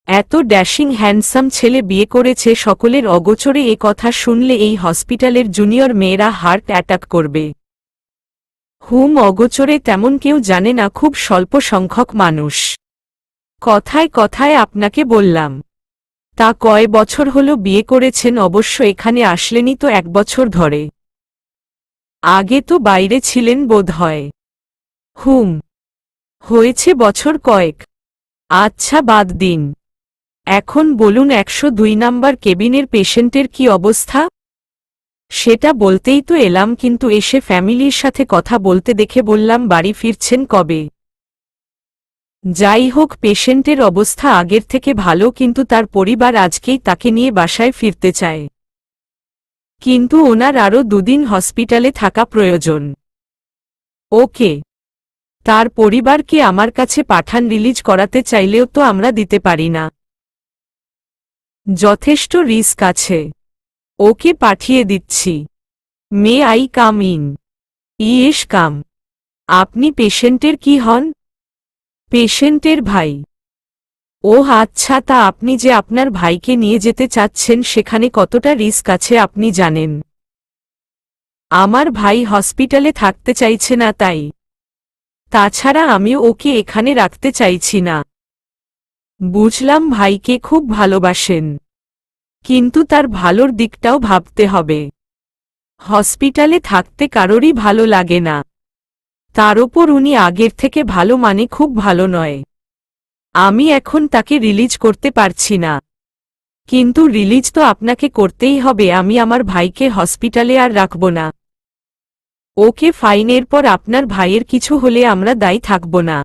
এত ড্যাশিং হ্যান্ডসাম ছেলে বিয়ে করেছে, সকলের অগোচরে এ কথা শুনলে এই হসপিটালের জুনিয়র মেয়েরা হার্ট অ্যাটাক করবে। অগোচরে তেমন কেউ জানে না, খুব স্বল্প সংখ্যক মানুষ। কথায় কথায় আপনাকে বললাম। তা কয় বছর হলো বিয়ে করেছেন? অবশ্য এখানে আসলেনি তো 1 বছর ধরে। আগে তো বাইরে ছিলেন বোধ হয়। হয়েছে বছর কয়েক। আচ্ছা বাদ দিন, এখন বলুন 102 নাম্বার কেবিনের পেশেন্টের কি অবস্থা? সেটা বলতেই তো এলাম, কিন্তু এসে ফ্যামিলির সাথে কথা বলতে দেখে বললাম বাড়ি ফিরছেন কবে? যাই হোক, পেশেন্টের অবস্থা আগের থেকে ভালো, কিন্তু তার পরিবার আজকেই তাকে নিয়ে বাসায় ফিরতে চায়। কিন্তু ওনার আরও 2 দিন হসপিটালে থাকা প্রয়োজন। ওকে, তার পরিবারকে আমার কাছে পাঠান, রিলিজ করাতে চাইলেও তো আমরা দিতে পারি না। যথেষ্ট রিস্ক আছে। ওকে পাঠিয়ে দিচ্ছি। May I come in? Yes come. আপনি পেশেন্টের কি হন? পেশেন্টের ভাই। ওহ আচ্ছা, তা আপনি যে আপনার ভাইকে নিয়ে যেতে চাচ্ছেন সেখানে কতটা রিস্ক আছে আপনি জানেন? আমার ভাই হসপিটালে থাকতে চাইছে না তাই। তাছাড়া আমিও ওকে এখানে রাখতে চাইছি না। বুঝলাম ভাইকে খুব ভালোবাসেন, কিন্তু তার ভালোর দিকটাও ভাবতে হবে। হসপিটালে থাকতে কারোরই ভালো লাগে না, তার ওপর উনি আগের থেকে ভালো, মানে খুব ভালো নয়। আমি এখন তাকে রিলিজ করতে পারছি না। কিন্তু রিলিজ তো আপনাকে করতেই হবে, আমি আমার ভাইকে হসপিটালে আর রাখব না। ওকে ফাইনের পর আপনার ভাইয়ের কিছু হলে আমরা দায়ী থাকব না।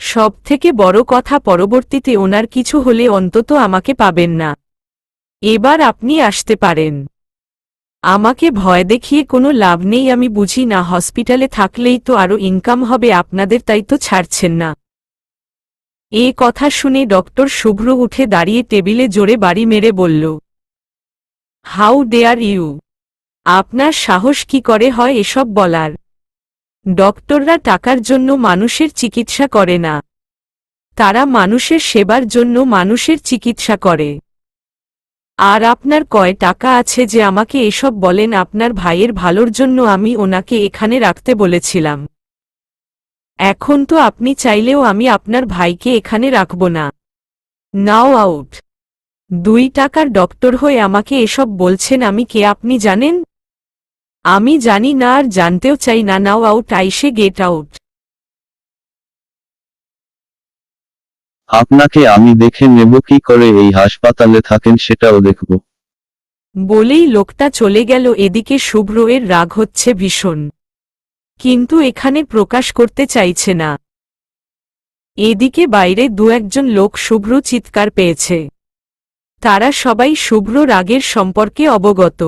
সবথেকে বড় কথা, পরবর্তীতে ওনার কিছু হলে অন্তত আমাকে পাবেন না। এবার আপনি আসতে পারেন। আমাকে ভয় দেখিয়ে কোনো লাভ নেই, আমি বুঝি না হসপিটালে থাকলেই তো আরও ইনকাম হবে আপনাদের, তাই তো ছাড়ছেন না। এ কথা শুনে ডক্টর শুভ্র উঠে দাঁড়িয়ে টেবিলে জোরে বাড়ি মেরে বলল, হাউ ডেয়ার ইউ! আপনার সাহস কি করে হয় এসব বলার? ডক্টররা টাকার জন্য মানুষের চিকিৎসা করে না, তারা মানুষের সেবার জন্য মানুষের চিকিৎসা করে। আর আপনার কয় টাকা আছে যে আমাকে এসব বলেন? আপনার ভাইয়ের ভালোর জন্য আমি ওনাকে এখানে রাখতে বলেছিলাম। এখন তো আপনি চাইলেও আমি আপনার ভাইকে এখানে রাখব না। নাও আউট! 2 টাকার ডক্টর হয়ে আমাকে এসব বলছেন? আমি কে আপনি জানেন? আমি জানি না আর জানতেও চাই না। নাও আউট, আইসে গেট আউট। আপনাকে আমি দেখে নেব, কি করে এই হাসপাতালে থাকেন সেটাও দেখব। বলেই লোকটা চলে গেল। এদিকে শুভ্র এর রাগ হচ্ছে ভীষণ, কিন্তু এখানে প্রকাশ করতে চাইছে না। এদিকে বাইরে 2-1 লোক শুভ্র চিৎকার পেয়েছে। তারা সবাই শুভ্র রাগের সম্পর্কে অবগত।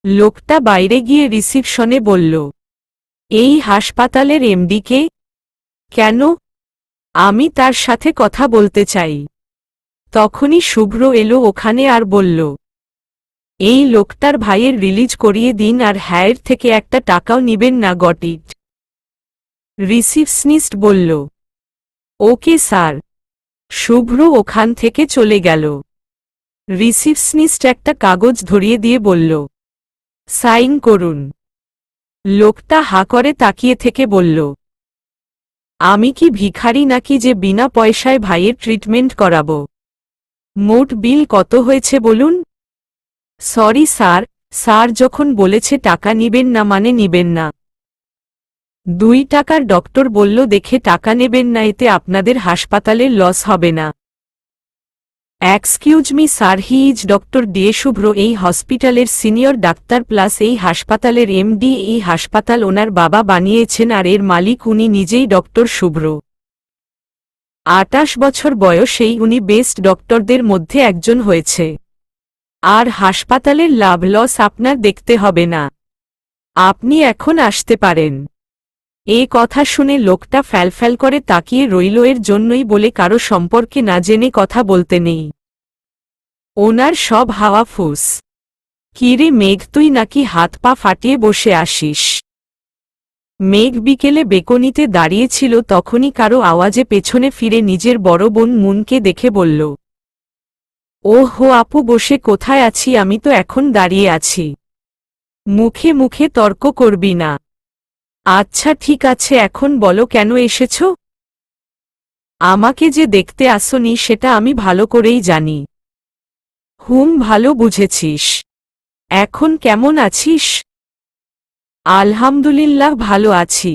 লোকটা বাইরে গিয়ে রিসিপশনে বলল, এই হাসপাতালের এমডিকে? কেন? আমি তার সাথে কথা বলতে চাই। তখনই শুভ্র এলো ওখানে আর বলল, এই লোকটার ভাইয়ের রিলিজ করিয়ে দিন, আর হ্যায়ের থেকে একটা টাকাও নিবেন না, গট ইট? রিসিপশনিস্ট বলল, ওকে স্যার। শুভ্র ওখান থেকে চলে গেল। রিসিপশনিস্ট একটা কাগজ ধরিয়ে দিয়ে বলল, সাইন করুন। লোকটা হা করে তাকিয়ে থেকে বলল, আমি কি ভিখারি নাকি যে বিনা পয়সায় ভাইয়ের ট্রিটমেন্ট করাবো? মোট বিল কত হয়েছে বলুন? সরি স্যার, স্যার যখন বলেছে টাকা নিবেন না মানে নিবেন না। 2 টাকার ডক্টর বলল দেখে টাকা নেবেন না, এতে আপনাদের হাসপাতালের লস হবে না। Excuse me sir, he is doctor D A Shubhra, এই হসপিটালের সিনিয়র ডাক্তার প্লাস এই হাসপাতালের এমডি। এই হাসপাতাল ওনার বাবা বানিয়েছেন আর এর মালিক উনি নিজেই ডক্টর শুভ্র। 28 বছর বয়সেই উনি বেস্ট ডক্টরদের মধ্যে একজন হয়েছে। আর হাসপাতালের লাভ লস আপনার দেখতে হবে না, আপনি এখন আসতে পারেন। এ কথা শুনে লোকটা ফ্যালফ্যাল করে তাকিয়ে রইল। এর জন্যই বলে কারো সম্পর্কে না জেনে কথা বলতে নেই। ওনার সব হাওয়া ফুস। কিরে মেঘ, তুই নাকি হাত পা ফাটিয়ে বসে আসিস? মেঘ বিকেলে বেকনিতে দাঁড়িয়েছিল, তখনই কারো আওয়াজে পেছনে ফিরে নিজের বড় বোন মুনকে দেখে বলল, ওহো আপু, বসে কোথায় আছি, আমি তো এখন দাঁড়িয়ে আছি। মুখে মুখে তর্ক করবি না। আচ্ছা ঠিক আছে, এখন বলো কেন এসেছ? আমাকে যে দেখতে আসনি সেটা আমি ভালো করেই জানি। ভালো বুঝেছিস। এখন কেমন আছিস? আলহামদুলিল্লাহ ভালো আছি।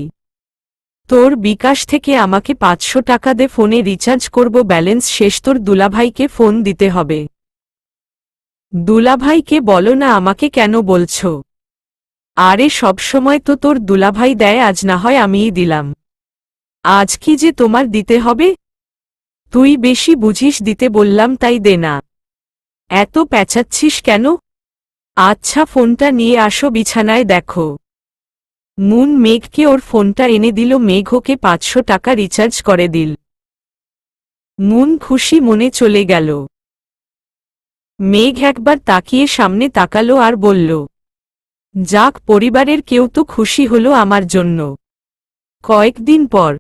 তোর বিকাশ থেকে আমাকে 500 টাকা দে, ফোনে রিচার্জ করব, ব্যালেন্স শেষ। তোর দুলাভাইকে ফোন দিতে হবে। দুলাভাইকে বলো না, আমাকে কেন বলছো? আরে সবসময় তো তোর দুলাভাই দেয়, আজ না হয় আমিই দিলাম। আজ কি যে তোমার দিতে হবে? তুই বেশি বুঝিস, দিতে বললাম তাই দে না। এত প্যাচাচ্ছিস কেন? আচ্ছা ফোনটা নিয়ে আসো, বিছানায় দেখো। মুন মেঘকে ওর ফোনটা এনে দিল। মেঘ ওকে 500 টাকা রিচার্জ করে দিল। মুন খুশি মনে চলে গেল। মেঘ একবার তাকিয়ে সামনে তাকালো আর বলল, যাক, পরিবারের কেউ তো খুশি হলো আমার জন্য। কয়েকদিন পর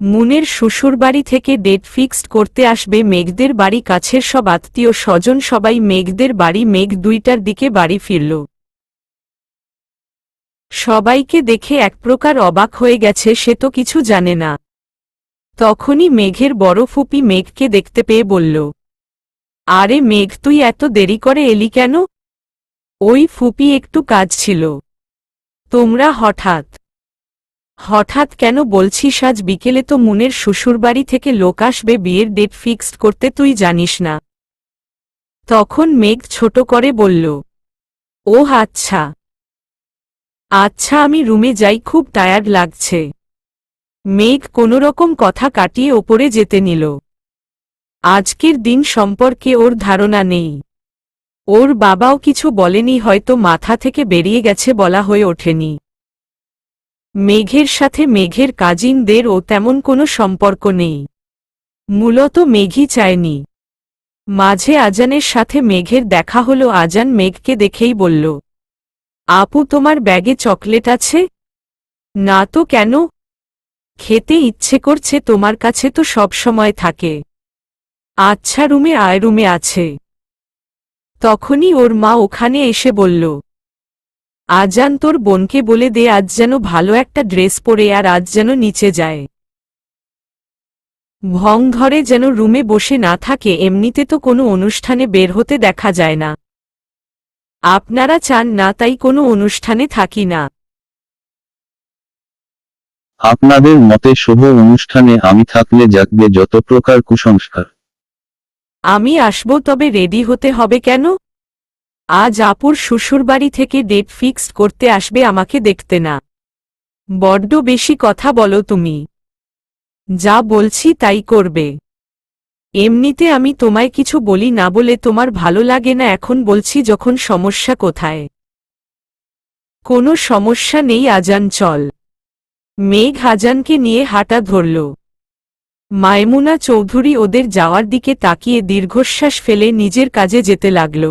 মুনের শ্বশুরবাড়ি থেকে ডেট ফিক্সড করতে আসবে মেঘদের বাড়ি। কাছের সব আত্মীয় স্বজন সবাই মেঘদের বাড়ি। মেঘ 2টার দিকে বাড়ি ফিরল। সবাইকে দেখে এক প্রকার অবাক হয়ে গেছে, সে তো কিছু জানে না। তখনই মেঘের বড় ফুপি মেঘকে দেখতে পেয়ে বলল, আরে মেঘ, তুই এত দেরি করে এলি কেন? ওই ফুপি, একটু কাজ ছিল। তোমরা হঠাৎ হঠাৎ কেন বলছিস? আজ বিকেলে তো মুনের শ্বশুরবাড়ি থেকে লোক আসবে বিয়ের ডেট ফিক্সড করতে, তুই জানিস না? তখন মেঘ ছোট করে বলল, ওহ আচ্ছা আচ্ছা, আমি রুমে যাই, খুব টায়ার্ড লাগছে। মেঘ কোনোরকম কথা কাটিয়ে ওপরে যেতে নিল। আজকের দিন সম্পর্কে ওর ধারণা নেই। ওর বাবাও কিছু বলেনি, হয়তো মাথা থেকে বেরিয়ে গেছে, বলা হয়ে ওঠেনি। মেঘের সাথে মেঘের কাজিনদের ও তেমন কোনো সম্পর্ক নেই। মূলত মেঘই চায়নি। মাঝে আজানের সাথে মেঘের দেখা হলো। আজান মেঘকে দেখেই বলল, আপু, তোমার ব্যাগে চকলেট আছে? না তো, কেন? খেতে ইচ্ছে করছে, তোমার কাছে তো সব সময় থাকে। আচ্ছা রুমে আয়, রুমে আছে। তখনই ওর মা ওখানে এসে বলল, আজান, তোর বোনকে বলে দে আজ যেন ভালো একটা ড্রেস পরে আর আজ যেন নিচে যায়। ভং ধরে যেন রুমে বসে না থাকে। এমনিতে তো কোনো অনুষ্ঠানে বের হতে দেখা যায় না। আপনারা চান না তাই কোনো অনুষ্ঠানে থাকি না। আপনাদের মতে শুভ অনুষ্ঠানে আমি থাকলে জাগবে যত প্রকার কুসংস্কার। আমি আসব, তবে রেডি হতে হবে কেন? আজ আপুর শ্বশুরবাড়ি থেকে ডেট ফিক্সড করতে আসবে, আমাকে দেখতে না। বড্ড বেশি কথা বলো তুমি। যা বলছি তাই করবে। এমনিতে আমি তোমায় কিছু বলি না বলে তোমার ভালো লাগে না, এখন বলছি যখন, সমস্যা কোথায়? কোনো সমস্যা নেই আজান, চল। মেঘ আজানকে নিয়ে হাঁটা ধরল। মায়মুনা চৌধুরী ওদের যাওয়ার দিকে তাকিয়ে দীর্ঘশ্বাস ফেলে নিজের কাজে যেতে লাগল।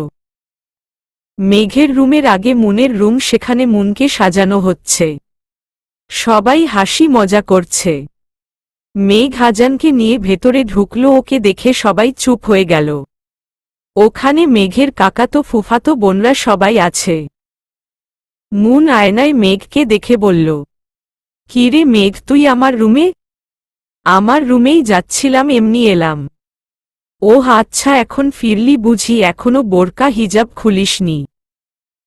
মেঘের রুমের আগে মুনের রুম, সেখানে মুনকে সাজানো হচ্ছে। সবাই হাসি মজা করছে। মেঘ আজানকে নিয়ে ভেতরে ঢুকল। ওকে দেখে সবাই চুপ হয়ে গেল। ওখানে মেঘের কাকাতো ফুফাতো বোনরা সবাই আছে। মুন আয়নায় মেঘকে দেখে বলল, কিরে মেঘ, তুই আমার রুমে? আমার রুমেই যাচ্ছিলাম, এমনি এলাম। ওহ আচ্ছা, এখন ফিরলি বুঝি, এখনো বোরকা হিজাব খুলিসনি?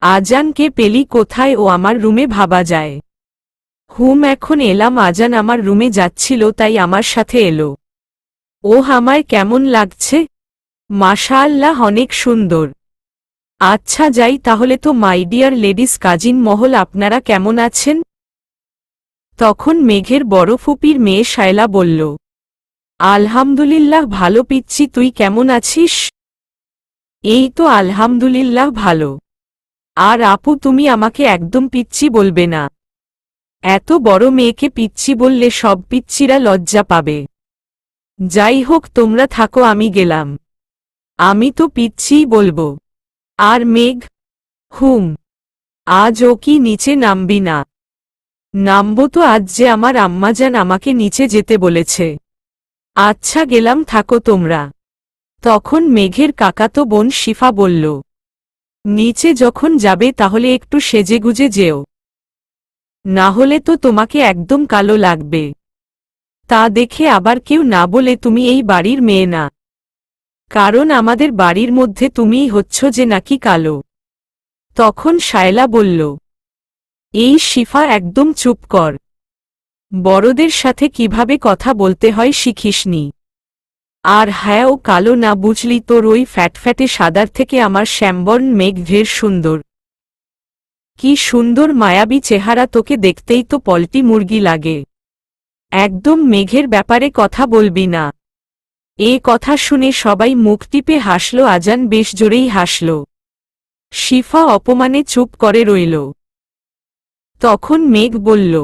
আজানকে পেলি কোথায়? ও আমার রুমে ভাবা যায়। এখন এলাম। আজান আমার রুমে যাচ্ছিল তাই আমার সাথে এলো। ওহ, আমায় কেমন লাগছে? মাশাআল্লাহ, অনেক সুন্দর। আচ্ছা যাই তাহলে। তো মাই ডিয়ার লেডিস কাজিন মহল, আপনারা কেমন আছেন? তখন মেঘের বড় ফুপির মেয়ে শায়লা বলল, আলহামদুলিল্লাহ ভালো পিচ্চি, তুই কেমন আছিস? এই তো আলহামদুলিল্লাহ ভালো। আর আপু, তুমি আমাকে একদম পিচ্চি বলবে না। এত বড় মেয়েকে পিচ্চি বললে সব পিচ্চিরা লজ্জা পাবে। যাই হোক, তোমরা থাকো, আমি গেলাম। আমি তো পিচ্চিই বলবো। আর মেঘ, আজ ও কি নিচে নামবি না? নামবো তো, আজ যে আমার আম্মাজান আমাকে নিচে যেতে বলেছে। আচ্ছা গেলাম, থাকো তোমরা। তখন মেঘের কাকাতো বোন শিফা বলল, নিচে যখন যাবে তাহলে একটু সেজেগুজে যেও, না হলে তো তোমাকে একদম কালো লাগবে। তা দেখে আবার কেউ না বলে তুমি এই বাড়ির মেয়ে না, কারণ আমাদের বাড়ির মধ্যে তুমিই হচ্ছ যে নাকি কালো। তখন শায়লা বলল, এই শিফা একদম চুপ কর, বড়দের সাথে কিভাবে কথা বলতে হয় শিখিসনি। আর হ্যাঁ, ও কালো না, বুঝলি, তোর ওই ফ্যাটফ্যাটে সাদার থেকে আমার শ্যামবর্ণ মেঘ ঢের সুন্দর। কি সুন্দর মায়াবী চেহারা, তোকে দেখতেই তো পল্টি মুরগি লাগে। একদম মেঘের ব্যাপারে কথা বলবি না। এ কথা শুনে সবাই মুখ টিপে হাসল, আজান বেশ জোরেই হাসল। শিফা অপমানে চুপ করে রইল। তখন মেঘ বলল,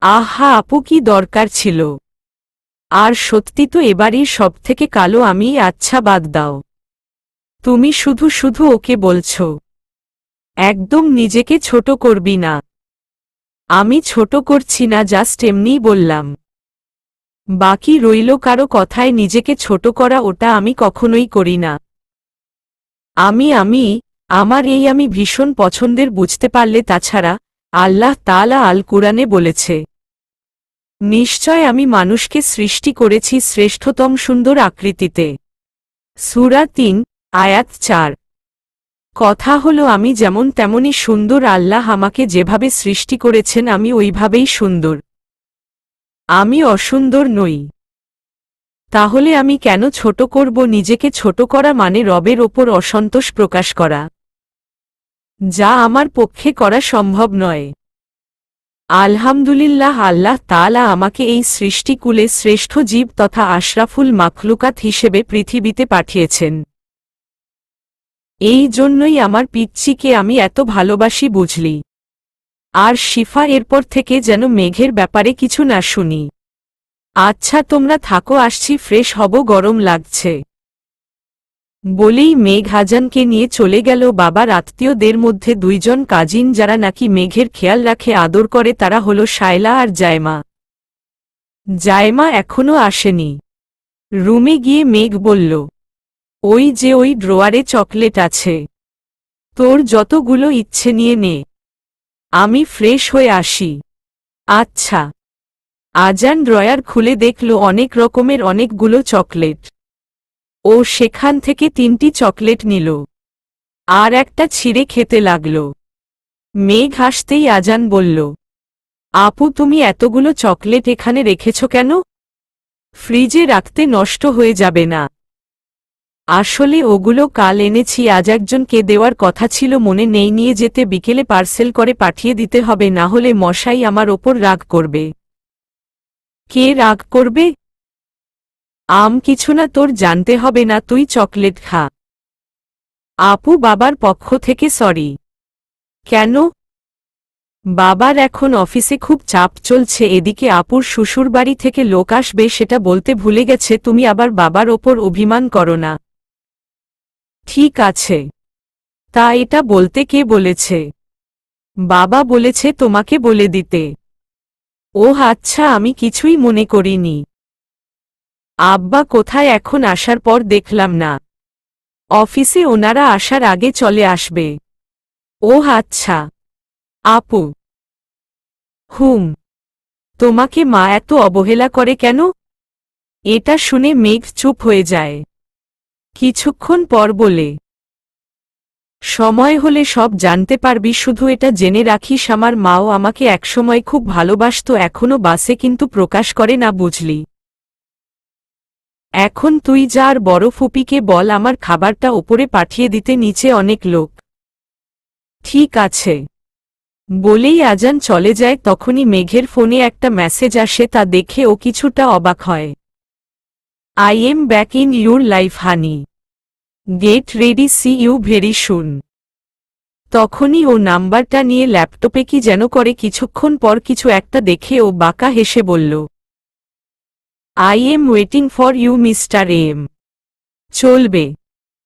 আহা আপু, কি দরকার ছিল? আর সত্যি তো এবারই সবথেকে কালো আমি। আচ্ছা বাদ দাও, তুমি শুধু শুধু ওকে বলছ। একদম নিজেকে ছোট করবি না। আমি ছোট করছি না, জাস্ট এমনিই বললাম। বাকি রইল কারো কথায় নিজেকে ছোট করা, ওটা আমি কখনোই করি না। আমার এই আমি ভীষণ পছন্দের, বুঝতে পারলে? তাছাড়া আল্লাহ তাআলা আল কুরআনে বলেছে, নিশ্চয় আমি মানুষকে সৃষ্টি করেছি শ্রেষ্ঠতম সুন্দর আকৃতিতে। সূরা ৩ আয়াত ৪। কথা হলো আমি যেমন তেমনই সুন্দর, আল্লাহ আমাকে যেভাবে সৃষ্টি করেছেন আমি ওইভাবেই সুন্দর। আমি অসুন্দর নই। তাহলে আমি কেন ছোট করব নিজেকে? ছোট করা মানে রবের ওপর অসন্তোষ প্রকাশ করা, যা আমার পক্ষে করা সম্ভব নয়। আলহামদুলিল্লাহ, আল্লাহ তাআলা আমাকে এই সৃষ্টিকুলে শ্রেষ্ঠ জীব তথা আশরাফুল মাখলুকাত হিসেবে পৃথিবীতে পাঠিয়েছেন। এই জন্যই আমার পিচ্চিকে আমি এত ভালোবাসি, বুঝলি? আর শিফা, এরপর থেকে যেন মেঘের ব্যাপারে কিছু না শুনি। আচ্ছা তোমরা থাকো, আসছি, ফ্রেশ হব, গরম লাগছে। বলেই মেঘ আজানকে নিয়ে চলে গেল। বাবার আত্মীয়দের মধ্যে দুইজন কাজিন যারা নাকি মেঘের খেয়াল রাখে, আদর করে, তারা হল শায়লা আর জায়মা। জায়মা এখনো আসেনি। রুমে গিয়ে মেঘ বলল, ওই যে ওই ড্রয়ারে চকলেট আছে, তোর যতগুলো ইচ্ছে নিয়ে নে, আমি ফ্রেশ হয়ে আসি। আচ্ছা। আজান ড্রয়ার খুলে দেখল অনেক রকমের অনেকগুলো চকলেট। ও সেখান থেকে ৩টি চকলেট নিল, আর একটা ছিঁড়ে খেতে লাগল। মেঘ হাসতেই আজান বলল, আপু তুমি এতগুলো চকলেট এখানে রেখেছ কেন? ফ্রিজে রাখতে নষ্ট হয়ে যাবে না? আসলে ওগুলো কাল এনেছি, আজ একজনকে দেওয়ার কথা ছিল, মনে নেই, নিয়ে যেতে বিকেলে পার্সেল করে পাঠিয়ে দিতে হবে, না হলে মশাই আমার ওপর রাগ করবে। কে রাগ করবে? কিছু না, তোর জানতে হবে না, তুই চকলেট খা। আপু বাবার পক্ষ থেকে সরি। কেন? বাবার এখন অফিসে খুব চাপ চলছে, এদিকে আপুর শ্বশুরবাড়ি থেকে লোক আসবে, সেটা বলতে ভুলে গেছে। তুমি আবার বাবার ওপর অভিমান করো না। ঠিক আছে, তা এটা বলতে কে বলেছে? বাবা বলেছে তোমাকে বলে দিতে। ওহ আচ্ছা, আমি কিছুই মনে করিনি। আব্বা কোথায়? এখন আসার পর দেখলাম না। অফিসে ওনারা আসার আগে চলে আসবে। ওহ আচ্ছা। আপু। তোমাকে মা এত অবহেলা করে কেন? এটা শুনে মেঘ চুপ হয়ে যায়। কিছুক্ষণ পর বলে, সময় হলে সব জানতে পারবি, শুধু এটা জেনে রাখিস আমার মাও আমাকে একসময় খুব ভালোবাসতো, এখনো বাসে, কিন্তু প্রকাশ করে না, বুঝলি? এখন তুই যা, আর বড় ফুপিকে বল আমার খাবারটা ওপরে পাঠিয়ে দিতে, নিচে অনেক লোক। ঠিক আছে। বলেই আজান চলে যায়। তখনই মেঘের ফোনে একটা মেসেজ আসে, তা দেখে ও কিছুটা অবাক হয়। I am back in your life honey, get ready, see you very soon. তখনই ও নাম্বারটা নিয়ে ল্যাপটপে কি যেন করে, কিছুক্ষণ পর কিছু একটা দেখে ও বাঁকা হেসে বলল, I am waiting for you mister M. চলবে।